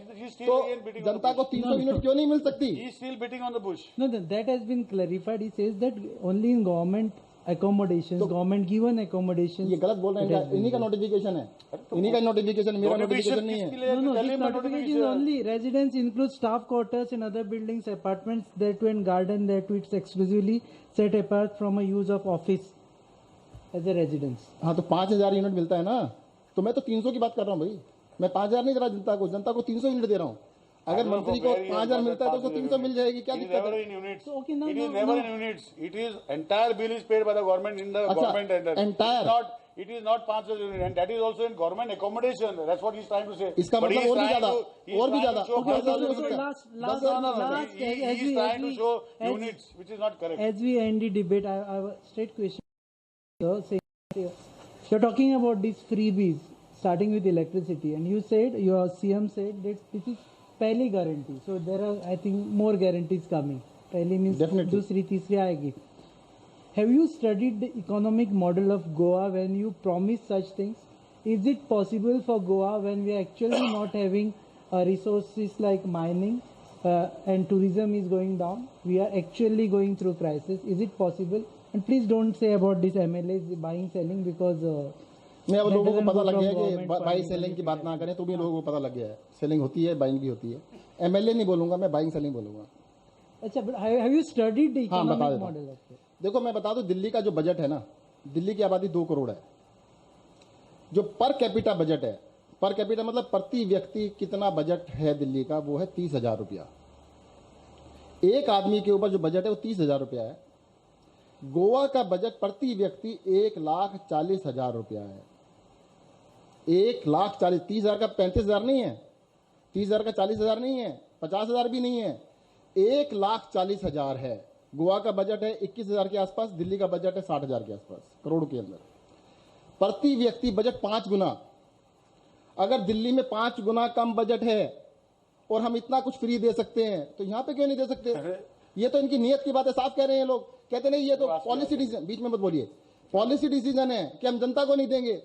तो जनता को 300 यूनिट क्यों नहीं मिल सकती? He is still beating on the bush. No, that has been clarified. He says that only in government accommodations, government given accommodations. ये गलत बोल रहे हैं. इन्हीं का नोटिफिकेशन है, इन्हीं का नोटिफिकेशन, मेरा नोटिफिकेशन नहीं है. No, this notification is only residence includes staff quarters and other buildings, apartments, that and garden that it's exclusively set apart from a use of office as a residence. हाँ, तो 5000 unit मिलता है ना. तो मैं तो 300 की बात कर रहा हूँ भाई. मैं 5000 नहीं दे रहा जनता को 300 यूनिट दे रहा हूँ. अगर मंत्री को 5,000 मिलता है तो उसको 300 मिल जाएगी, क्या दिक्कत never है? in units. So, okay, now- It is now- never now- in units. It is entire bill is paid by the government in the अच्छा, government tender. entire. It is not 5,000 units, and that is also in government accommodation. That's what he's trying to say. इसका But he मतलब is और भी trying ज्यादा, to- he is और भी trying to ज्यादा। show Okay, 5,000 okay, units. last, दस last, हजार No, नहीं last, he as is we- trying to show as- units, which is not correct. As we end the debate, I have a straight question. Sir, you're talking about these freebies, starting with electricity, and you said, your CM said that this is पहली guarantee. So there are, I think, more guarantees coming. पहली means Definitely. दूसरी तीसरी आएगी. Have you studied the economic model of Goa when you promise such things? Is it possible for Goa when we are actually not having resources like mining and tourism is going down? We are actually going through crisis. Is it possible? And please don't say about this MLAs buying, selling because नहीं, अब that लोगों को doesn't पता go लग from गया है कि government buying funding selling की बात benefit. ना करें तो भी लोगों को पता लग गया है। सेलिंग होती है, बाइंग भी होती है। एमएलए नहीं बोलूंगा मैं, बाइंग सेलिंग बोलूंगा। अच्छा, but have you studied the हाँ, बता economic देता हूँ। model of it? देखो मैं बता दूं, दिल्ली का जो बजट है ना, दिल्ली की आबादी 2 करोड़ है। जो पर कैपिटा बजट है, पर कैपिटा मतलब प्रति व्यक्ति कितना बजट है दिल्ली का, वो है 30,000 रुपया। एक आदमी के ऊपर जो बजट है वो 30,000 रुपया है। गोवा का बजट प्रति व्यक्ति 1,40,000 रुपया है। 1,40,000, 30,000 का 35,000 नहीं है, 30,000 का 40,000 नहीं है, 50,000 भी नहीं है, 1,40,000 है। गोवा का बजट है 21,000 के आसपास, दिल्ली का बजट है 60,000 के आसपास, करोड़ के अंदर। प्रति व्यक्ति बजट 5 गुना। अगर दिल्ली में 5 गुना कम बजट है और हम इतना कुछ फ्री दे सकते हैं तो यहां पे क्यों नहीं दे सकते? ये तो इनकी नीयत की बात है, साफ कह रहे हैं लोग। कहते नहीं ये तो पॉलिसी डिसीजन, बीच में मत बोलिए, पॉलिसी डिसीजन है कि हम जनता को नहीं देंगे,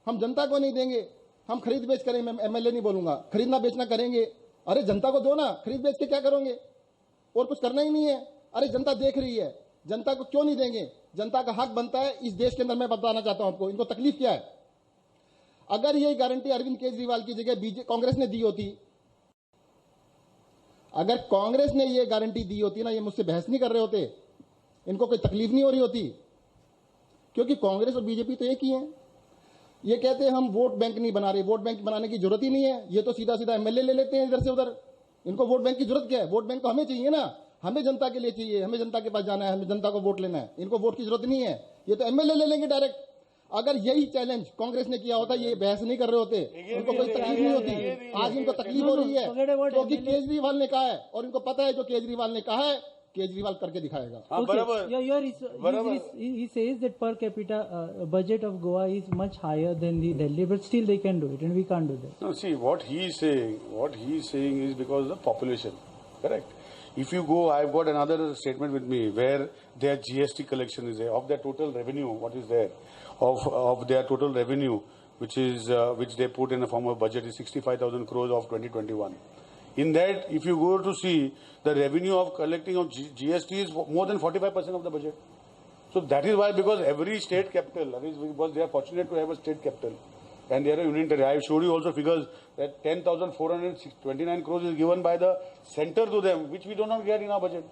हम जनता को नहीं देंगे, हम खरीद बेच करेंगे। मैं एमएलए नहीं बोलूंगा, खरीदना बेचना करेंगे। अरे जनता को दो ना, खरीद बेच के क्या करोगे? और कुछ करना ही नहीं है। अरे जनता देख रही है, जनता को क्यों नहीं देंगे? जनता का हक बनता है इस देश के अंदर। मैं बताना चाहता हूं आपको, इनको तकलीफ क्या है। अगर यही गारंटी अरविंद केजरीवाल की जगह कांग्रेस ने दी होती, अगर कांग्रेस ने ये गारंटी दी होती ना, ये मुझसे बहस नहीं कर रहे होते, इनको कोई तकलीफ नहीं हो रही होती। क्योंकि कांग्रेस और बीजेपी तो एक ही है। ये कहते हैं हम वोट बैंक नहीं बना रहे, वोट बैंक बनाने की जरूरत ही नहीं है। ये तो सीधा सीधा एमएलए ले लेते हैं इधर से उधर। इनको वोट बैंक की जरूरत क्या है? वोट बैंक तो हमें चाहिए ना, हमें जनता के लिए चाहिए, हमें जनता के पास जाना है, हमें जनता को वोट लेना है। इनको वोट की जरूरत नहीं है, ये तो एमएलए ले लेंगे डायरेक्ट। अगर यही चैलेंज कांग्रेस ने किया होता, ये बहस नहीं कर रहे होते, इनको कोई तकलीफ नहीं होती। आज इनको तकलीफ हो रही है क्योंकि केजरीवाल ने कहा है, और इनको पता है जो केजरीवाल ने कहा है केजरीवाल करके दिखाएगा। हाँ, बराबर। He says that per capita budget of Goa is much higher than the Delhi, but still they can do it, and we can't do that. No, see, what he is saying is because of the population, correct? If you go, I've got another statement with me where their GST collection is there, of their total revenue, what is there, of their total revenue, which they put in the form of budget is 65,000 crores of 2021. In that, if you go to see, the revenue of collecting of GST is more than 45% of the budget. So that is why, because every state capital, that is because they are fortunate to have a state capital, and they are a union territory. I have showed you also figures that 10,429 crores is given by the center to them, which we do not get in our budget.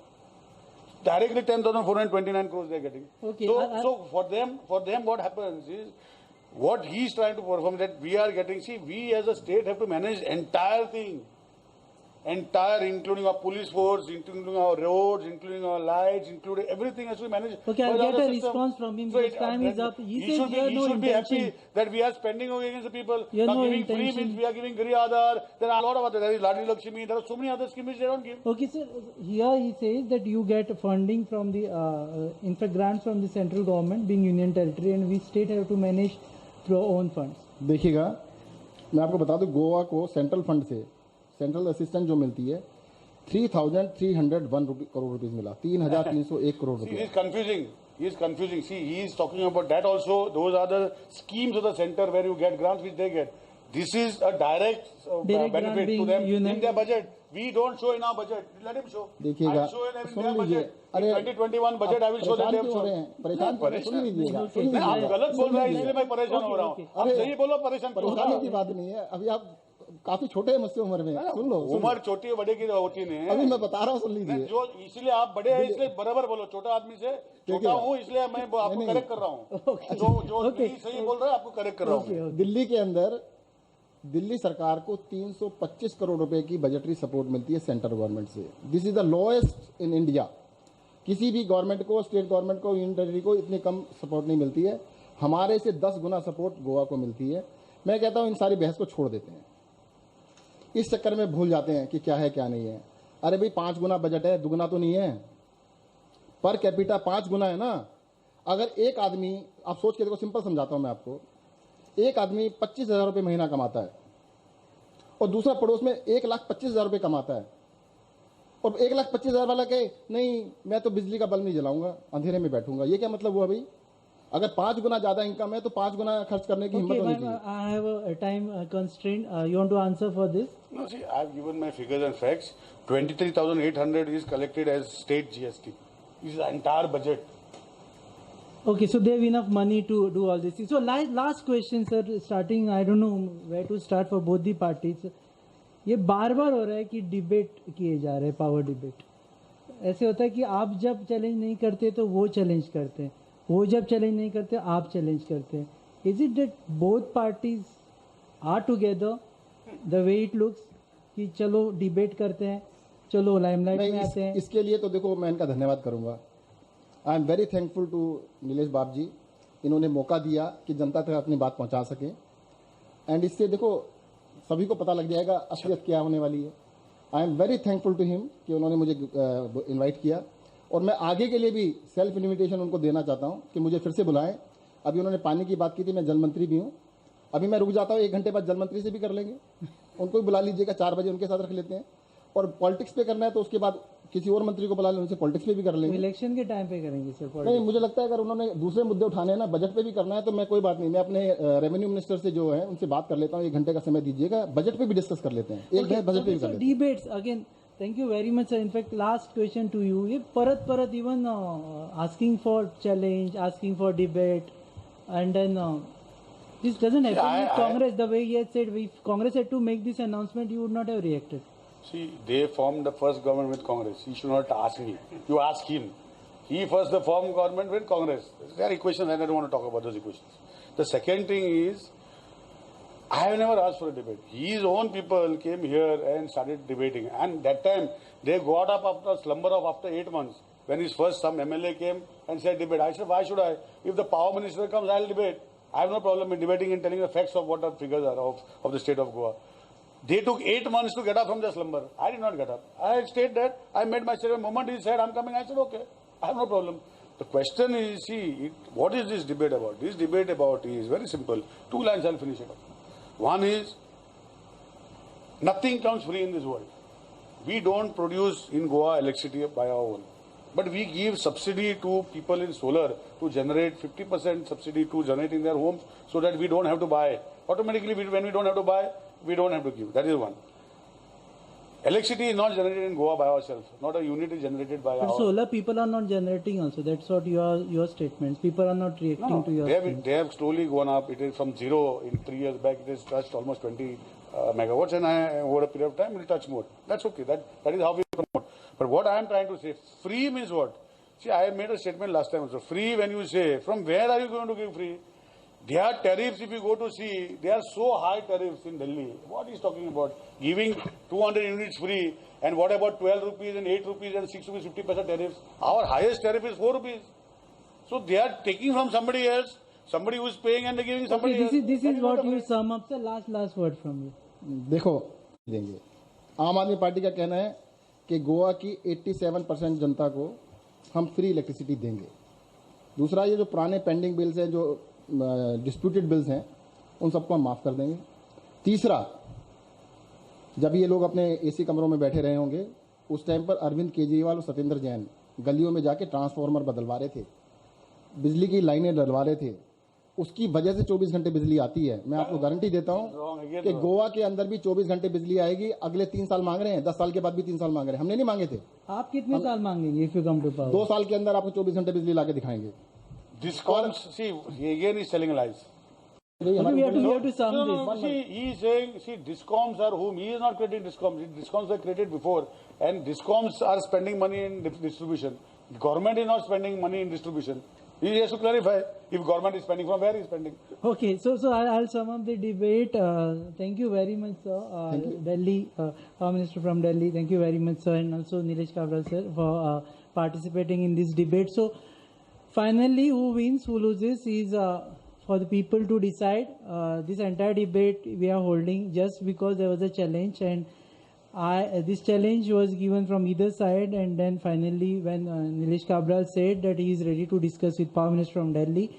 Directly 10,429 crores they are getting. Okay, So for them, what happens is, what he is trying to perform that we are getting. See, we as a state have to manage entire thing. Including our police force, including our roads, including our lights, including everything has to be managed. Okay, I'll by the get other a system. response from him So because time is up. He says you have no should be happy intention. that we are spending away against the people. You have Now no giving free intention. means we are giving Giri Aadhar. There are a lot of other. There is Ladli Lakshmi. There are so many other schemes which they don't give. Okay, sir. Here he says that you get funding from the, in fact, grants from the central government, being union territory, and we state have to manage through our own funds. देखिएगा, मैं आपको बता दूं, गोवा को central fund से central assistant जो मिलती है 3,301 करोड़ रुपीस मिला, 3,301 करोड़ See, रुपए। he is confusing. See, he is talking about that also. Those are the schemes of the center where you get grants which they get. This is a direct Direct grant benefit to being them union. in their budget. We don't show in our budget. Let him show. देखिएगा, I'll show in soon their लीजिए। budget. In 2021 budget, I will show that they have shown. परेशान क्यों हो रहे हैं? सुन लीजिएगा, सुन नहीं, आप लीजिएगा। गलत बोल रहे हैं इसलिए मैं परेशान हो रहा हूँ। Okay, आप अरे, सही बोलो, परेशान क्यों हो रहा परेशानी की है? बात नहीं है। अभी आप काफी छोटे हैं मुझसे उम्र में, सुन लो। उम्र छोटी है बड़े की होती नहीं अभी है। मैं बता रहा हूँ, सुन लीजिए। जो इसलिए आप बड़े हैं इसलिए बराबर बोलो। छोटा आदमी से छोटा हूँ इसलिए मैं आपको करेक्ट कर रहा हूँ। जो नहीं सही बोल रहा है आपको करेक्ट कर रहा हूँ। दिल्ली के अंदर दिल्ली सरकार को 325 करोड़ रुपए की बजटरी सपोर्ट मिलती है सेंट्रल गवर्नमेंट से। This is the lowest in India. किसी भी गवर्नमेंट को, स्टेट गवर्नमेंट को, यूनियन टेरिटरी को इतनी कम सपोर्ट नहीं मिलती है। हमारे से 10 गुना सपोर्ट गोवा को मिलती है। मैं कहता हूं इन सारी बहस को छोड़ देते हैं, इस चक्कर में भूल जाते हैं कि क्या है क्या नहीं है। अरे भाई 5 गुना बजट है, दुगना तो नहीं है। पर कैपिटा 5 गुना है ना। अगर एक आदमी, आप सोच के देखो, सिंपल समझाता हूं मैं आपको, एक आदमी 25,000 रुपये महीना कमाता है और दूसरा पड़ोस में 1,25,000 रुपये कमाता है, और 1,25,000 वाला कहे नहीं मैं तो बिजली का बल्ब नहीं जलाऊंगा, अंधेरे में बैठूंगा, ये क्या मतलब हुआ भाई? अगर 5 गुना ज्यादा इनकम है तो 5 गुना खर्च करने की हिम्मत होनी चाहिए। I have a time constraint. You want to answer for this? No, see, I've given my figures and facts. 23,800 is collected as state GST. This is the entire budget. Okay, so they have enough money to do all this. So last question, sir. Starting, I don't know where to start for both the parties. ये बार बार हो रहा है कि debate किए जा रहे हैं, power debate. ऐसे होता है कि आप जब चैलेंज नहीं करते तो वो चैलेंज करते हैं, वो जब चैलेंज नहीं करते आप चैलेंज करते हैं। Is it that both parties are together the way it looks कि चलो डिबेट करते हैं, चलो लाइमलाइट में आते हैं? इसके लिए तो देखो मैं इनका धन्यवाद करूंगा। I am very thankful to Nilesh Babu ji, इन्होंने मौका दिया कि जनता तक अपनी बात पहुंचा सकें। एंड इससे देखो सभी को पता लग जाएगा असलियत क्या होने वाली है। I am very thankful to him कि उन्होंने मुझे इनवाइट किया, और मैं आगे के लिए भी सेल्फ इन्विटेशन उनको देना चाहता हूं कि मुझे फिर से बुलाएं। अभी उन्होंने पानी की बात की थी, मैं जल मंत्री भी हूं। अभी मैं रुक जाता हूं, 1 घंटे बाद जल मंत्री से भी कर लेंगे, उनको भी बुला लीजिएगा, 4 बजे उनके साथ रख लेते हैं। और पॉलिटिक्स पे करना है तो उसके बाद किसी और मंत्री को बुला लें, उनसे पॉलिटिक्स पे भी कर लेंगे। इलेक्शन के टाइम पे करेंगे सर? नहीं, मुझे लगता है अगर उन्होंने दूसरे मुद्दे उठाने हैं ना, बजट पे भी करना है, तो मैं कोई बात नहीं, मैं अपने रेवेन्यू मिनिस्टर से जो है उनसे बात कर लेता हूँ, 1 घंटे का समय दीजिएगा, बजट पे भी डिस्कस कर लेते हैं, एक बजट पे भी कर लेते हैं। Debates again, thank you very much sir. In fact last question to you, ये परत even asking for challenge, asking for debate, and then this doesn't happen with Congress. The way he had said, if Congress had to make this announcement, you would not have reacted. See, they formed the first government with Congress. He should not ask me. You ask him. He first formed government with Congress. There are equations, and I don't want to talk about those equations. The second thing is, I have never asked for a debate. His own people came here and started debating. And that time, they got up after slumber of after 8 months. When his first some MLA came and said debate. I said, why should I? If the power minister comes, I'll debate. I have no problem in debating and telling the facts of what the figures are of the state of Goa. They took 8 months to get up from their slumber. I did not get up. I stayed there. I made myself. The moment he said, I'm coming, I said, okay. I have no problem. The question is, see, what is this debate about? This debate about is very simple. 2 lines, I'll finish it up. One is, nothing comes free in this world. We don't produce in Goa electricity by our own. But we give subsidy to people in solar to generate 50% subsidy to generate in their homes so that we don't have to buy. Automatically, when we don't have to buy, we don't have to give. That is one. Electricity is not generated in Goa by ourselves. Not a unit is generated by But our... solar people are not generating also. That's what your statements. People are not reacting to your statements. They have slowly gone up. It is from 0 in 3 years back. It has touched almost 20 megawatts, and over a period of time, it will touch more. That's okay. That is how we promote. But what I am trying to say, free means what? See, I made a statement last time also. Free, when you say, from where are you going to give free? Their tariffs, if you go to see, they are so high tariffs in Delhi. What is talking about? Giving 200 units free, and what about 12 rupees and 8 rupees and 6 rupees 50 paisa tariffs? Our highest tariff is 4 rupees. So they are taking from somebody else, somebody who is paying, and they are giving somebody else. This is what you sum up. Sir, last word from you. देखो देंगे, आम आदमी party का कहना है कि गोवा की 87% जनता को हम फ्री इलेक्ट्रिसिटी देंगे। दूसरा, ये जो पुराने पेंडिंग बिल्स हैं, जो डिस्प्यूटेड बिल्स हैं, उन सबको हम माफ़ कर देंगे। तीसरा, जब ये लोग अपने एसी कमरों में बैठे रहे होंगे, उस टाइम पर अरविंद केजरीवाल और सत्येंद्र जैन गलियों में जाके ट्रांसफार्मर बदलवा रहे थे, बिजली की लाइनें डलवा रहे थे। उसकी वजह से 24 घंटे बिजली आती है। मैं आपको गारंटी देता हूं कि गोवा के अंदर भी 24 घंटे बिजली आएगी। अगले 3 साल मांग रहे हैं, 10 साल के बाद भी 3 साल मांग रहे हैं। हमने नहीं मांगे थे। आप कितने साल मांगेंगे if you come to power? 2 साल के अंदर आपको 24 घंटे बिजली लाके दिखाएंगे। Discoms, see, he again is telling lies. We have to sum this. See, he is saying, see, Discoms are whom? He is not creating Discoms. Discoms were created before, and Discoms are spending money in distribution. The government is not spending money in distribution. He has to clarify if government is spending, from where he is spending. Okay, so I'll sum up the debate. Thank you very much, sir. Delhi, Power Minister from Delhi. Thank you very much, sir, and also Nilesh Kabra, sir, for participating in this debate. So, finally, who wins, who loses, is for the people to decide. This entire debate we are holding just because there was a challenge, and this challenge was given from either side, and then finally, when Nilesh Kabra said that he is ready to discuss with Power Minister from Delhi.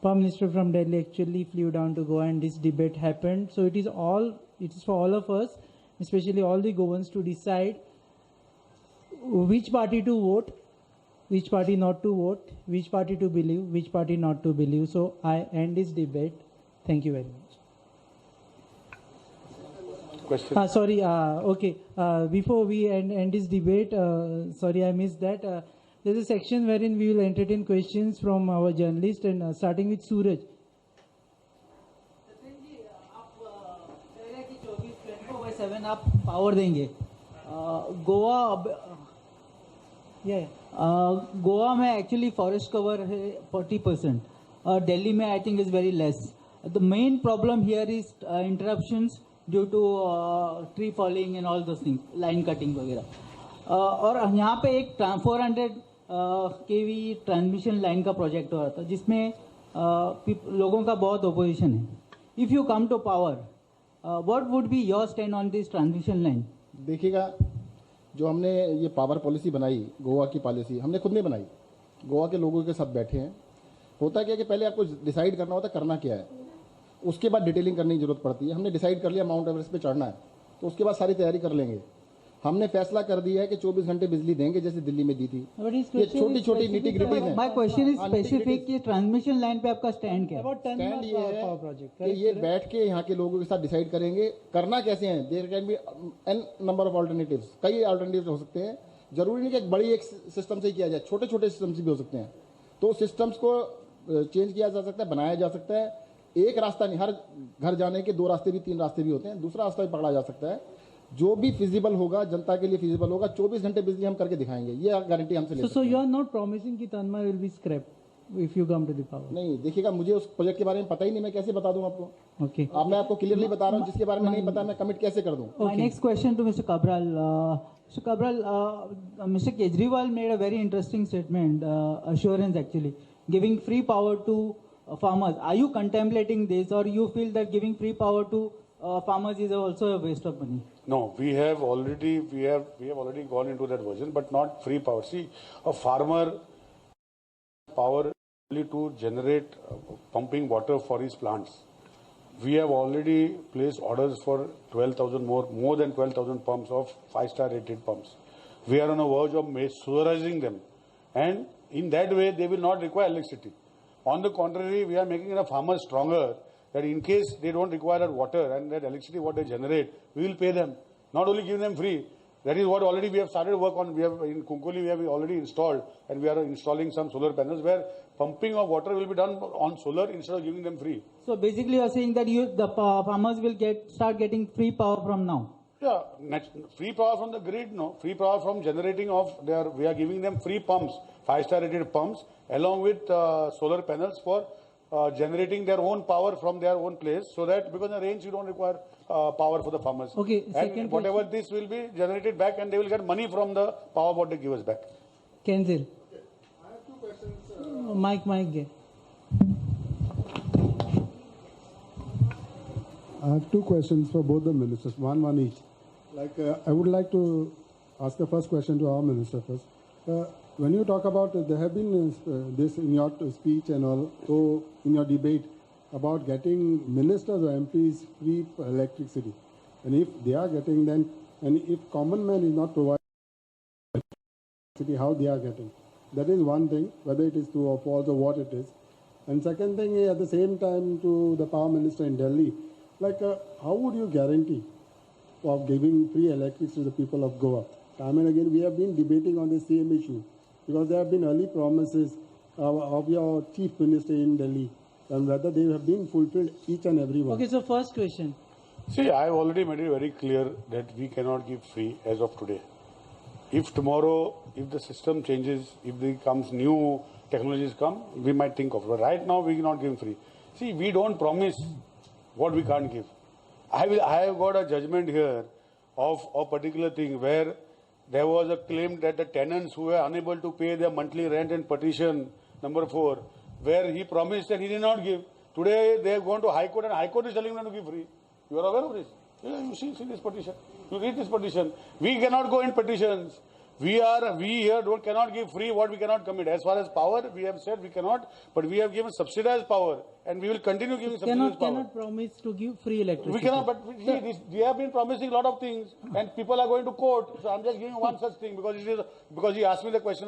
Power Minister from Delhi actually flew down to Goa and this debate happened. So it is for all of us, especially all the Goans, to decide which party to vote, which party not to vote, which party to believe, which party not to believe. So I end this debate. Thank you very much. Question. Okay. Before we end this debate, sorry I missed that. There's a section wherein we will entertain questions from our journalists, and starting with Suraj. आप 24/7 आप power देंगे गोवा में actually forest cover है 40%, दिल्ली में I think is very less. The main problem here is interruptions due to tree falling and all those things, line cutting वगैरह. और यहाँ पे एक 400 केवी ट्रांसमिशन लाइन का प्रोजेक्ट हो रहा था जिसमें लोगों का बहुत ओपोजिशन है. If you come to power, what would be your stand on this transmission line? देखिएगा, जो हमने ये पावर पॉलिसी बनाई, गोवा की पॉलिसी हमने खुद नहीं बनाई, गोवा के लोगों के साथ बैठे हैं. होता क्या है कि पहले आपको डिसाइड करना होता है करना क्या है, उसके बाद डिटेलिंग करने की जरूरत पड़ती है. हमने डिसाइड कर लिया माउंट एवरेस्ट पे चढ़ना है, तो उसके बाद सारी तैयारी कर लेंगे. हमने फैसला कर दिया है कि 24 घंटे बिजली देंगे जैसे दिल्ली में दी थी. ये छोटी छोटी निटी ग्रिटीज हैं. माय क्वेश्चन इज स्पेसिफिक कि ट्रांसमिशन लाइन पे आपका स्टैंड क्या है? स्टैंड ये है कि ये बैठ के यहाँ के लोगों के साथ डिसाइड करेंगे करना कैसे है. There can be an number of alternatives, कई ऑल्टरनेटिव्स हो सकते हैं. जरूरी नहीं कि एक बड़ी एक सिस्टम से ही किया जाए, छोटे छोटे सिस्टम्स भी हो सकते हैं. तो सिस्टम्स को चेंज किया जा सकता है, बनाया जा सकता है. एक रास्ता नहीं, हर घर जाने के 2 रास्ते भी 3 रास्ते भी होते हैं. दूसरा रास्ता भी पकड़ा जा सकता है. जो भी फिजिबल होगा, जनता के लिए फिजिबल होगा, 24 घंटे बिजली हम करके दिखाएंगे, ये गारंटी हमसे ले सकते हैं. So you are not promising कि तन्मय will be scrapped if you come to the power? नहीं, देखिएगा, मुझे उस प्रोजेक्ट के बारे में पता ही नहीं, मैं कैसे बता दूं आपको. Okay. अब मैं आपको क्लियरली बता रहा हूं, जिसके बारे में नहीं पता मैं कमिट कैसे कर दूं. My next question to Mr. Cabral. Mr. Cabral, Mr. Kejriwal made a very interesting statement, assurance actually, giving free power to farmers. Are you contemplating this, or you feel that giving free power to farmers is also a waste of money? No, we have already gone into that version, but not free power. See, a farmer power only to generate pumping water for his plants. We have already placed orders for 12,000 more than 12,000 pumps of 5-star rated pumps. We are on the verge of solarizing them, and in that way they will not require electricity. On the contrary, we are making the farmers stronger, that in case they don't require that water and that electricity what they generate, we will pay them, not only give them free. That is what already we have started work on. We have in Kunkuli we have already installed, and we are installing some solar panels where pumping of water will be done on solar instead of giving them free. So basically, you are saying that the farmers will start getting free power from now. Yeah, free power from the grid, no. Free power from generating of we are giving them free pumps, 5-star rated pumps, along with solar panels for generating their own power from their own place, so that because in the range you don't require power for the farmers. Okay, and whatever this will be generated back, and they will get money from the power what they give us back. Kenzil. I have 2 questions. Mike. I have 2 questions for both the ministers, one each. I would like to ask the first question to our minister first. When you talk about, there have been this in your speech and all, so in your debate about getting ministers or MPs free electricity. And if they are getting then, and if common man is not providing electricity, how they are getting. That is one thing, whether it is true or false or what it is. And second thing, at the same time to the power minister in Delhi, how would you guarantee of giving free electricity to the people of Goa? Time and again, we have been debating on the same issue, because there have been early promises of your chief minister in Delhi, and whether they have been fulfilled, each and every one. Okay, so first question. See, I have already made it very clear that we cannot give free as of today. If tomorrow, if the system changes, if there comes new technologies come, we might think of it. But right now, we cannot give free. See, we don't promise what we can't give. I have got a judgment here of a particular thing where there was a claim that the tenants who were unable to pay their monthly rent in petition number 4, where he promised and he did not give. Today they have gone to High Court and High Court is telling them to give free. You are aware of this? Yeah, you see this petition. You read this petition. We cannot go in petitions. We here cannot give free what we cannot commit. As far as power, we have said we cannot, but we have given subsidized power, and we will continue giving subsidized power. Cannot promise to give free electricity. We cannot, but we have been promising a lot of things, and people are going to court. So I'm just giving one such thing because he asked me the question.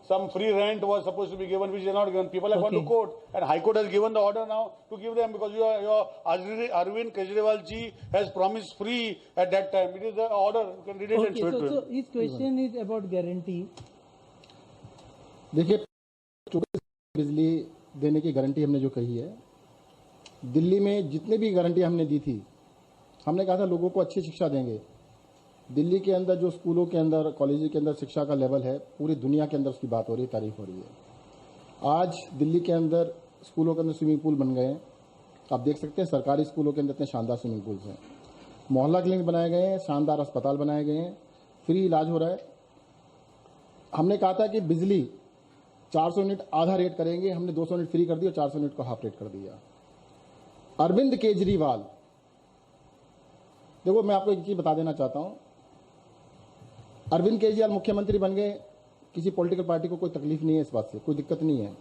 Some free rent was supposed to be given, which is not given. People have gone to court, and High Court has given the order now to give them because your Arvind Kejriwal ji has promised free at that time. It is the order. You can read it and show it to him. So his question is about guarantee. देखिए, 24 बिजली देने की guarantee हमने जो कही है, दिल्ली में जितने भी गारंटी हमने दी थी, हमने कहा था लोगों को अच्छी शिक्षा देंगे। दिल्ली के अंदर जो स्कूलों के अंदर, कॉलेज के अंदर शिक्षा का लेवल है, पूरी दुनिया के अंदर उसकी बात हो रही है, तारीफ हो रही है। आज दिल्ली के अंदर स्कूलों के अंदर स्विमिंग पूल बन गए हैं। आप देख सकते हैं सरकारी स्कूलों के अंदर इतने शानदार स्विमिंग पूल्स हैं। मोहल्ला क्लिनिक बनाए गए हैं, शानदार अस्पताल बनाए गए हैं, फ्री इलाज हो रहा है। हमने कहा था कि बिजली 400 यूनिट आधा रेट करेंगे, हमने 200 यूनिट फ्री कर दी और 400 यूनिट को हाफ रेट कर दिया। अरविंद केजरीवाल, देखो मैं आपको एक चीज बता देना चाहता हूं, अरविंद केजरीवाल मुख्यमंत्री बन गए, किसी पॉलिटिकल पार्टी को कोई तकलीफ नहीं है, इस बात से कोई दिक्कत नहीं है।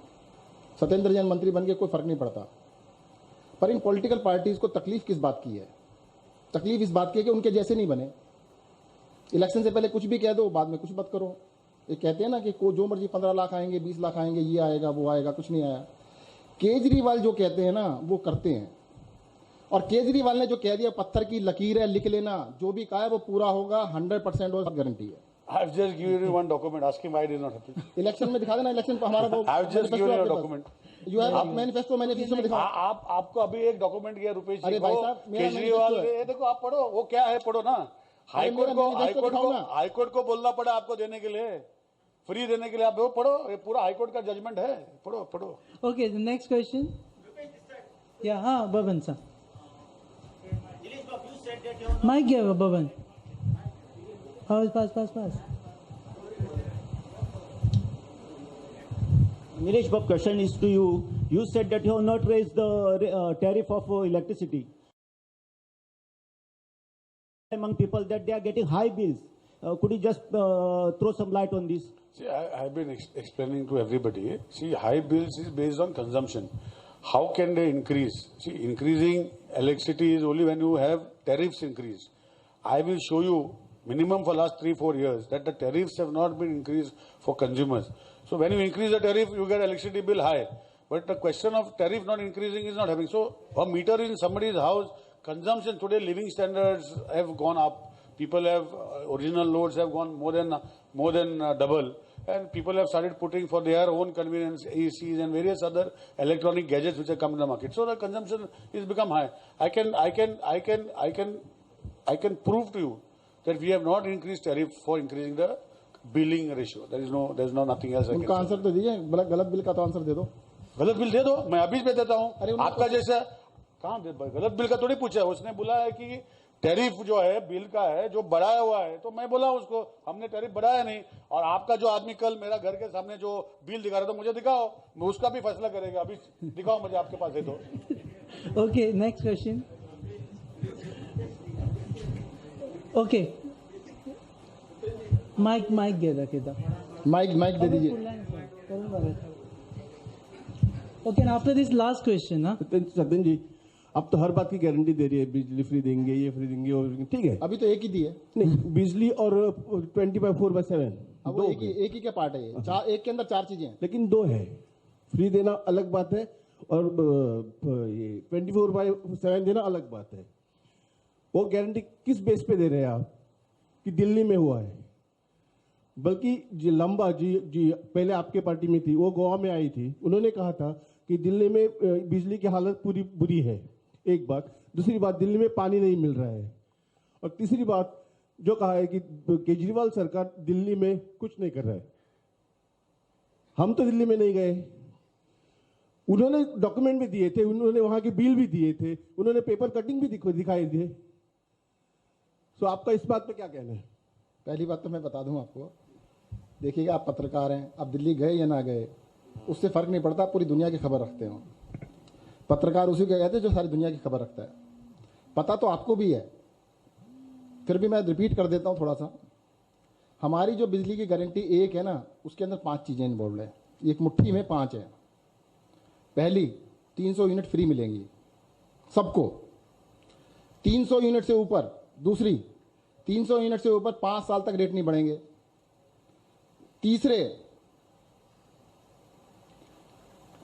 सत्येंद्र जैन मंत्री बन गए, कोई फर्क नहीं पड़ता। पर इन पॉलिटिकल पार्टीज को तकलीफ किस बात की है? तकलीफ इस बात की है कि उनके जैसे नहीं बने। इलेक्शन से पहले कुछ भी कह दो, बाद में कुछ मत करो। ये कहते हैं ना कि जो मर्जी 15 लाख आएंगे, 20 लाख आएंगे, ये आएगा वो आएगा, कुछ नहीं आया। केजरीवाल जो कहते हैं ना वो करते हैं, और केजरीवाल ने जो कह दिया पत्थर की लकीर है, लिख लेना, जो भी कहा है वो पूरा होगा, 100% और गारंटी है। I've just given you one document. Ask him why it is not happening. Election में दिखा देना, इलेक्शन पर हमारा वो I've just given you a document. You have manifesto में दिखा। आपको अभी एक डॉक्यूमेंट किया रुपेश जी अरे को, भाई साहब, मेरा केजरीवाल manifesto है। ये देखो आप पढ़ो, वो क्या है पढ़ो ना। हाईकोर्ट को बोलना पड़ा आपको देने के लिए, फ्री देने के लिए। आप पढ़ो, ये पूरा हाईकोर्ट का जजमेंट है, पढ़ो। Okay, the next question. Yeah, हाँ, Bhavan sir. Mic गया Bhavan. Pass. Nilesh Babu, question is to you. You said that you have not raised the tariff of electricity. Among people that they are getting high bills. Could you just throw some light on this? See, I've been explaining to everybody. See, high bills is based on consumption. How can they increase? See, increasing electricity is only when you have tariffs increase. I will show you minimum for last 3-4 years that the tariffs have not been increased for consumers. So when you increase the tariff, you get electricity bill high. But the question of tariff not increasing is not happening. So a meter in somebody's house, consumption today, living standards have gone up. People have original loads have gone more than double, and people have started putting for their own convenience ACs and various other electronic gadgets which have come in the market. So the consumption is become high. I can prove to you that we have not increased tariff for increasing the billing ratio. There is no nothing else. उनका answer तो दीजिए, गलत bill का तो answer दे दो। गलत bill दे दो, मैं अभी भी देता हूँ। अरे आपका जैसा कहाँ गलत बिल का थोड़ी पूछा, उसने बोला है कि टैरिफ जो है बिल का है जो बढ़ाया हुआ है, तो मैं बोला उसको हमने टैरिफ बढ़ाया नहीं। और आपका जो आदमी कल मेरा घर के सामने जो बिल दिखा रहा था, मुझे दिखाओ, मैं उसका भी फैसला करेगा। अभी दिखाओ मुझे, आपके पास है तो। Okay, next question. Okay. Mic गया था। माइक दे दीजिए। Okay, and after this last question, हाँ? सत्यन जी, अब तो हर बात की गारंटी दे रही है, बिजली फ्री देंगे, ये फ्री देंगे, और ठीक है। अभी तो एक ही दी है। नहीं, बिजली और 24/7 अब वो एक ही का पार्ट है ये। एक के अंदर 4 चीजें हैं, लेकिन 2 है। फ्री देना अलग बात है, और ये 24/7 देना अलग बात है। वो गारंटी किस बेस पे दे रहे हैं आप कि दिल्ली में हुआ है? बल्कि जी लंबा जी पहले आपके पार्टी में थी, वो गोवा में आई थी, उन्होंने कहा था कि दिल्ली में बिजली की हालत पूरी बुरी है। एक बात। दूसरी बात, दिल्ली में पानी नहीं मिल रहा है। और तीसरी बात जो कहा है कि केजरीवाल सरकार दिल्ली में कुछ नहीं कर रहा है। हम तो दिल्ली में नहीं गए, उन्होंने डॉक्यूमेंट भी दिए थे, उन्होंने वहां के बिल भी दिए थे, उन्होंने पेपर कटिंग भी दिखाई थे। तो आपका इस बात पे क्या कहना है? पहली बात तो मैं बता दूं आपको, देखिएगा आप पत्रकार हैं, आप दिल्ली गए या ना गए उससे फर्क नहीं पड़ता, आप पूरी दुनिया की खबर रखते हो। पत्रकार उसी को कहते हैं जो सारी दुनिया की खबर रखता है। पता तो आपको भी है, फिर भी मैं रिपीट कर देता हूं थोड़ा सा। हमारी जो बिजली की गारंटी एक है ना, उसके अंदर 5 चीजें इन्वॉल्व है, एक मुट्ठी में 5 है। पहली, 300 यूनिट फ्री मिलेंगी सबको, 300 यूनिट से ऊपर। दूसरी, 300 यूनिट से ऊपर 5 साल तक रेट नहीं बढ़ेंगे। तीसरे,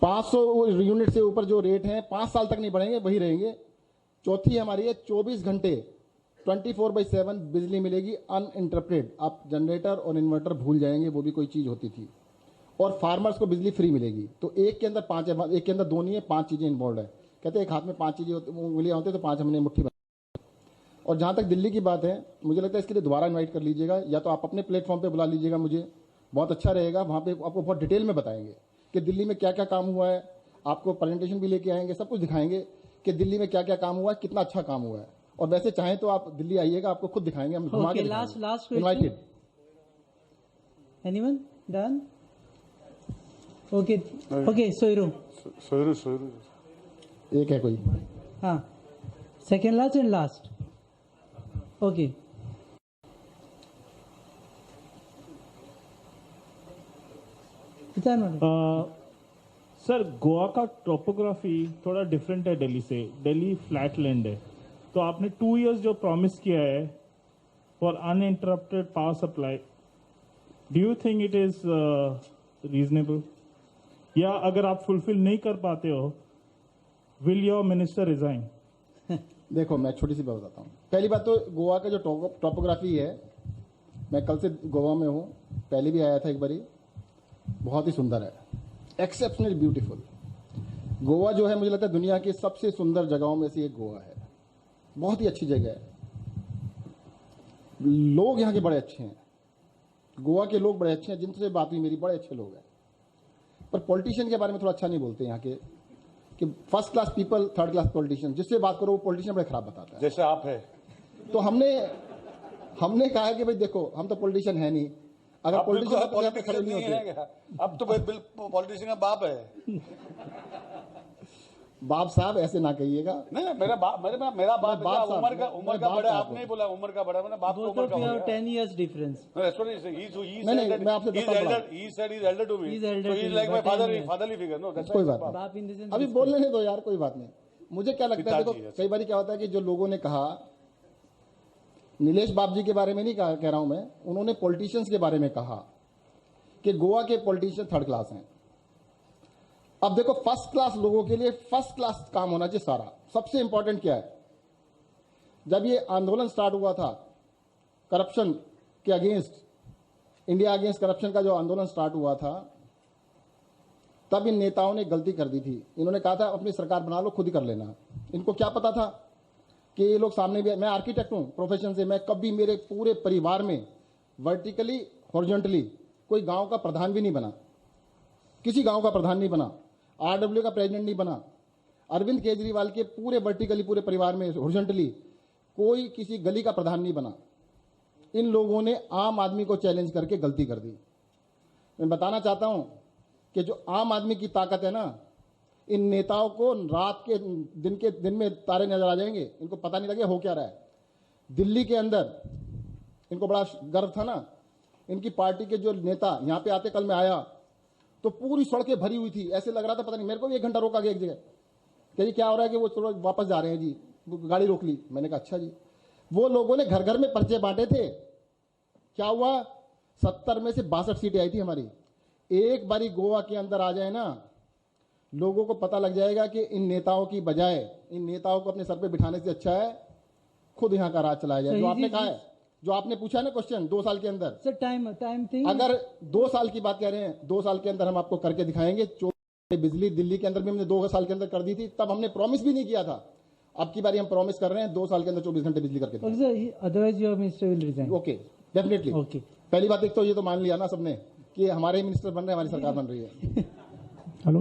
500 यूनिट से ऊपर जो रेट हैं 5 साल तक नहीं बढ़ेंगे, वही रहेंगे। चौथी हमारी है 24 घंटे 24/7 बिजली मिलेगी अनइंटरप्टेड। आप जनरेटर और इन्वर्टर भूल जाएंगे, वो भी कोई चीज होती थी। और फार्मर्स को बिजली फ्री मिलेगी। तो एक के अंदर 5 है, एक के अंदर 2 नहीं है, 5 चीजें इन्वॉल्व है। कहते हैं एक हाथ में 5 चीजें उंगलियां होती है, तो 5 हमने मुट्ठी में। और जहां तक दिल्ली की बात है, मुझे लगता है इसके लिए दोबारा इन्वाइट कर लीजिएगा, या तो आप अपने प्लेटफॉर्म पे बुला लीजिएगा, मुझे बहुत अच्छा रहेगा। वहां पे आपको बहुत डिटेल में बताएंगे कि दिल्ली में क्या क्या काम हुआ है। आपको प्रेजेंटेशन भी लेके आएंगे, सब कुछ दिखाएंगे कि दिल्ली में क्या क्या काम हुआ है, कितना अच्छा काम हुआ है। और वैसे चाहें तो आप दिल्ली आइएगा, आपको खुद दिखाएंगे, हम घुमा के last question. Invited. Anyone done? Okay सोइरो। एक है कोई? हाँ, second last and last. Okay, sir Goa का टोपोग्राफी थोड़ा डिफरेंट है दिल्ली से। दिल्ली फ्लैट लैंड है, तो आपने 2 इयर्स जो प्रॉमिस किया है for uninterrupted power supply, do you think it is reasonable? या अगर आप फुलफिल नहीं कर पाते हो, विल योर मिनिस्टर रिजाइन? देखो, मैं छोटी सी बात बताता हूँ। पहली बात तो गोवा का जो टोपोग्राफी है, मैं कल से गोवा में हूँ, पहले भी आया था एक बारी, बहुत ही सुंदर है, एक्सेप्शनली ब्यूटीफुल। गोवा जो है, मुझे लगता है दुनिया की सबसे सुंदर जगहों में से एक गोवा है। बहुत ही अच्छी जगह है, लोग यहाँ के बड़े अच्छे हैं, गोवा के लोग बड़े अच्छे हैं, जिनसे बात हुई मेरी, बड़े अच्छे लोग हैं। पर पॉलिटिशियन के बारे में थोड़ा अच्छा नहीं बोलते यहाँ के, कि first class people, third class politician, जिससे बात करो वो पॉलिटिशियन बड़े खराब बताता है। जैसे आप है, तो हमने कहा कि भाई देखो, हम तो पॉलिटिशियन है नहीं, अगर पॉलिटिशियन खड़े नहीं होते। अब तो पॉलिटिशियन का बाप है। बाप साहब ऐसे ना कहिएगा। नहीं, मेरा बाप उम्र का बड़ा, आप नहीं बोला उम्र का बड़ा, मैंने बाप को उम्र का हो गया। 10 years difference. No, that's what he said. He नहीं, said that मैं आपसे he's बताता elder. हूँ। He said he's elder to me. He's elder So to he's me like my by 10 years. fatherly figure. No, that's कोई right. बात नहीं। बाप in the sense अभी बोलने दो यार, कोई बात नहीं। मुझे क्या लगता है, देखो पिताजी, कई बार क्या होता है कि जो लोगों ने कहा, नीलेश बाबू जी के बारे में नहीं कह रहा हूं मैं, उन्होंने पॉलिटिशियंस के बारे में कहा कि गोवा के पॉलिटिशियन थर्ड क्लास हैं। अब देखो, फर्स्ट क्लास लोगों के लिए फर्स्ट क्लास काम होना चाहिए सारा। सबसे इंपॉर्टेंट क्या है, जब ये आंदोलन स्टार्ट हुआ था करप्शन के अगेंस्ट, इंडिया अगेंस्ट करप्शन का जो आंदोलन स्टार्ट हुआ था, तब इन नेताओं ने गलती कर दी थी। इन्होंने कहा था अपनी सरकार बना लो, खुद ही कर लेना। इनको क्या पता था कि ये लोग सामने भी। मैं आर्किटेक्ट हूं प्रोफेशन से, मैं कभी मेरे पूरे परिवार में वर्टिकली हॉरिजॉन्टली कोई गांव का प्रधान भी नहीं बना, किसी गांव का प्रधान नहीं बना, आरडब्ल्यू का प्रेसिडेंट नहीं बना। अरविंद केजरीवाल के पूरे वर्टिकली पूरे परिवार में हॉरिजॉन्टली कोई किसी गली का प्रधान नहीं बना। इन लोगों ने आम आदमी को चैलेंज करके गलती कर दी। मैं बताना चाहता हूं कि जो आम आदमी की ताकत है ना, इन नेताओं को रात के दिन में तारे नजर आ जाएंगे, इनको पता नहीं लगे हो क्या रहा है। दिल्ली के अंदर इनको बड़ा गर्व था ना, इनकी पार्टी के जो नेता यहाँ पे आते, कल मैं आया तो पूरी सड़कें भरी हुई थी, ऐसे लग रहा था पता नहीं। मेरे को भी 1 घंटा रोका गया एक जगह, कहीं क्या हो रहा है कि वो थोड़ा वापस जा रहे हैं जी, गाड़ी रोक ली। मैंने कहा अच्छा जी। वो लोगों ने घर घर में पर्चे बांटे थे। क्या हुआ, 70 में से 62 सीटें आई थी हमारी। एक बारी गोवा के अंदर आ जाए ना, लोगों को पता लग जाएगा कि इन नेताओं की बजाय, इन नेताओं को अपने सर पे बिठाने से अच्छा है खुद यहाँ का राज चलाया जाए। जो आपने कहा है, जो आपने पूछा ना क्वेश्चन, 2 साल के अंदर, सर टाइम थिंग, अगर 2 साल की बात कह रहे हैं, 2 साल के अंदर हम आपको करके दिखाएंगे। बिजली दिल्ली के अंदर भी हमने 2 साल के अंदर कर दी थी, तब हमने प्रॉमिस भी नहीं किया था। अब की बारी हम प्रॉमिस कर रहे हैं 2 साल के अंदर 24 घंटे बिजली करके देंगे। Otherwise your minister will resign. Okay, definitely. Okay, पहली बात एक तो ये तो मान लिया ना सबने कि हमारे मिनिस्टर बन रहे हैं, हमारी सरकार बन रही है। हेलो।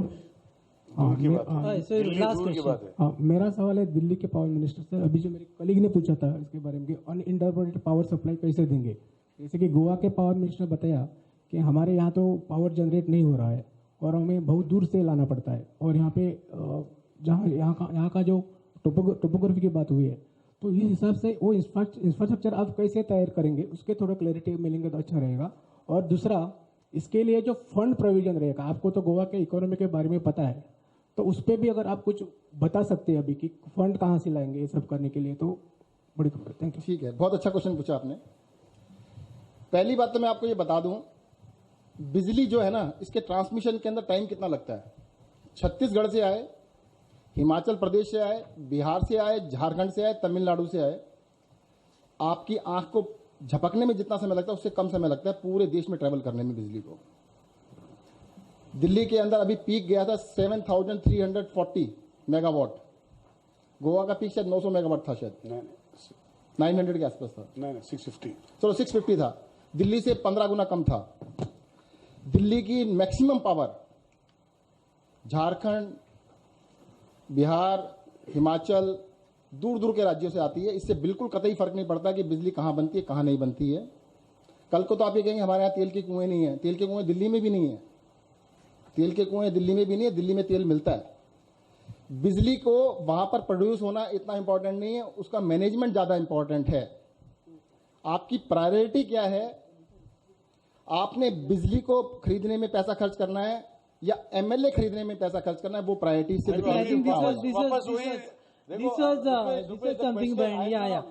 Last question. मेरा सवाल है दिल्ली के पावर मिनिस्टर से। अभी जो मेरे कलीग ने पूछा था इसके बारे में कि अनइंटरप्रेटेड पावर सप्लाई कैसे देंगे। जैसे कि गोवा के पावर मिनिस्टर ने बताया कि हमारे यहाँ तो पावर जनरेट नहीं हो रहा है और हमें बहुत दूर से लाना पड़ता है, और यहाँ पे जहाँ यहाँ का जो टोपोग्राफी की बात हुई है, तो इस हिसाब से वो इंफ्रास्ट्रक्चर आप कैसे तैयार करेंगे, उसके थोड़ा क्लैरिटी मिलेंगे तो अच्छा रहेगा। और दूसरा, इसके लिए जो फंड प्रोविजन रहेगा, आपको तो गोवा के इकोनॉमी के बारे में पता है, तो उस पर भी अगर आप कुछ बता सकते हैं अभी कि फंड कहाँ से लाएंगे ये सब करने के लिए, तो बड़ी खबर। Thank you. ठीक है, बहुत अच्छा क्वेश्चन पूछा आपने। पहली बात तो मैं आपको ये बता दूं, बिजली जो है ना, इसके ट्रांसमिशन के अंदर टाइम कितना लगता है। छत्तीसगढ़ से आए, हिमाचल प्रदेश से आए, बिहार से आए, झारखंड से आए, तमिलनाडु से आए, आपकी आंख को झपकने में जितना समय लगता है उससे कम समय लगता है पूरे देश में ट्रेवल करने में बिजली को। दिल्ली के अंदर अभी पीक गया था 7340 मेगावाट, गोवा का पीक शायद 900 मेगावाट था, शायद 900 के आसपास था। नहीं 650। चलो 650 था, दिल्ली से 15 गुना कम था। दिल्ली की मैक्सिमम पावर झारखंड, बिहार, हिमाचल, दूर दूर के राज्यों से आती है। इससे बिल्कुल कतई फर्क नहीं पड़ता कि बिजली कहाँ बनती है कहाँ नहीं बनती है। कल को तो आप ये कहेंगे हमारे यहाँ तेल के कुएं नहीं है, तेल के कुएं दिल्ली में भी नहीं है, तेल के कुएं दिल्ली में भी नहीं है, दिल्ली में तेल मिलता है। बिजली को वहां पर प्रोड्यूस होना इतना इंपॉर्टेंट नहीं है, उसका मैनेजमेंट ज्यादा इंपॉर्टेंट है। आपकी प्रायोरिटी क्या है, आपने बिजली को खरीदने में पैसा खर्च करना है या एमएलए खरीदने में पैसा खर्च करना है, वो प्रायोरिटी से This was something brand. Yeah.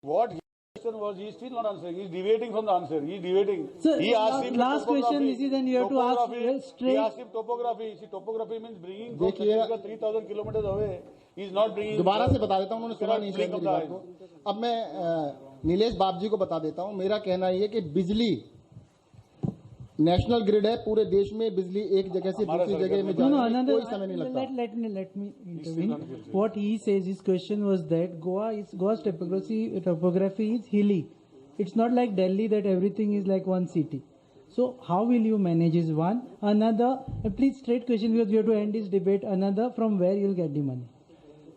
What question was, he is still not answering. He is deviating from the answer. He is deviating. Sir, He asked him last question, topography. this is, and you have to ask Topography. straight. He asked him topography. See, topography means bringing from देखिए, Chhattisgarh 3000 kilometers away. He is not bringing. दोबारा से बता देता हूं, उन्होंने सुना नहीं शायद मेरी बात को। अब मैं नीलेश बाप जी को बता देता हूं। मेरा कहना यह कि बिजली नेशनल ग्रिड है, पूरे देश में बिजली एक जगह से दूसरी जगह में जाने में कोई समय नहीं लगता। Let me intervene. What he says, his question was that Goa's topography is hilly. It's not like Delhi that everything is like one city. So how will you manage is one. Another, please straight question because we have to end this debate. Another, from where you'll get the money?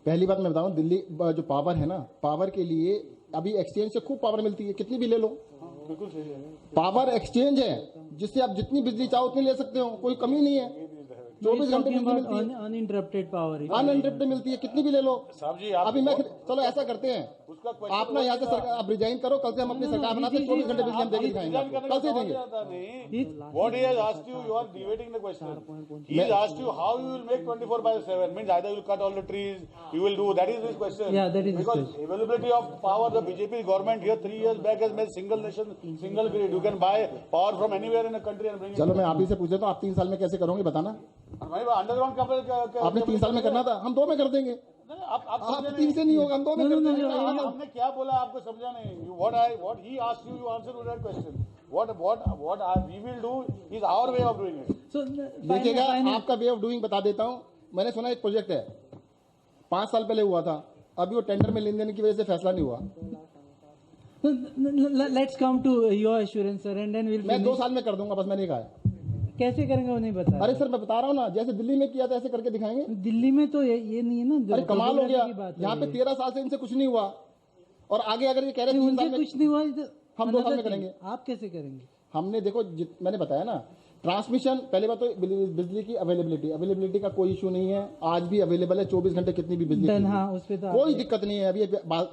पहली बात मैं बताऊं, दिल्ली जो power है ना, power के लिए अभी एक्सचेंज से खूब पावर मिलती है, कितनी भी ले लो। पावर एक्सचेंज है जिससे आप जितनी बिजली चाहो उतनी ले सकते हो, कोई कमी नहीं है। 24 घंटे बिजली मिलती है, अनइंटरप्टेड पावर, अनइंटरप्टेड मिलती है, कितनी भी ले लो। साहब जी, अभी मैं चलो ऐसा करते हैं, आप ना यहाँ से आप रिजाइन करो, कल से हम अपनी सरकार बनाते हैं, 24 घंटे बिजली हम देके दिखाएंगे, कल से देंगे। What he has asked you, you are deviating the question. He has asked you how you will make 24/7. Means either you will cut all the trees, you will do. That is his question. Yeah, that is his because question. availability of power, the BJP government here 3 years back has made single nation, single grid. You can buy power from anywhere in the country and bring it. चलो मैं आप ही से पूछ लेता हूँ, आप 3 साल में कैसे करोगे बताना। अंडरग्राउंड आपने 3 साल में करना था, हम 2 में कर देंगे। आप 3 से नहीं होगा, हम 2 में कर देंगे। हमने क्या बोला आपको समझा नहीं। What he asked you, you answered with that question. What we will do is our way of doing it. So देखिएगा, आपका वे ऑफ डूइंग बता देता हूँ। मैंने सुना एक प्रोजेक्ट है 5 साल पहले हुआ था, अभी वो टेंडर में लेन देन की वजह से फैसला नहीं हुआ। Let's come to your assurance, sir, and then we'll. मैं 2 साल में कर दूंगा, बस मैंने कहा है। कैसे करेंगे वो नहीं बता। अरे सर मैं बता रहा हूँ ना, जैसे दिल्ली में किया था ऐसे करके दिखाएंगे। दिल्ली में तो ये नहीं है ना। अरे कमाल हो गया, यहाँ पे 13 साल से इनसे कुछ नहीं हुआ और आगे अगर ये कह रहे हैं कुछ नहीं हुआ, हम 2 साल में करेंगे। आप कैसे करेंगे? हमने देखो मैंने बताया ना, ट्रांसमिशन पहले बात तो बिजली की अवेलेबिलिटी का कोई इशू नहीं है, आज भी अवेलेबल है 24 घंटे कितनी भी बिजली। हाँ, उस पे तो कोई दिक्कत नहीं है। अभी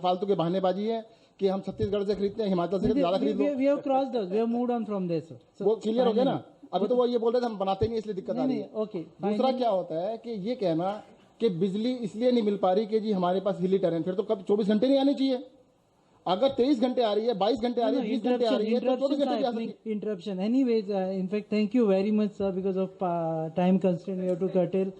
फालतू के बहानेबाजी है कि हम छत्तीसगढ़ से खरीदते हैं, हिमाचल से ज्यादा खरीद लो। वो क्लियर हो गया ना। अभी तो वो ये बोल रहे थे हम बनाते नहीं इसलिए दिक्कत आ रही है। ओके। दूसरा क्या होता है कि ये कहना कि बिजली इसलिए नहीं मिल पा रही कि जी हमारे पास हिली टेरेन, फिर तो कब 24 घंटे नहीं आनी चाहिए। अगर 23 घंटे आ रही है, 22 घंटे आ रही है, 20 घंटे आ रही है, तो 24 घंटे भी आ सकती है। Interruption. Anyways, in fact, thank you very much, sir, because of time constraint, we have to curtail.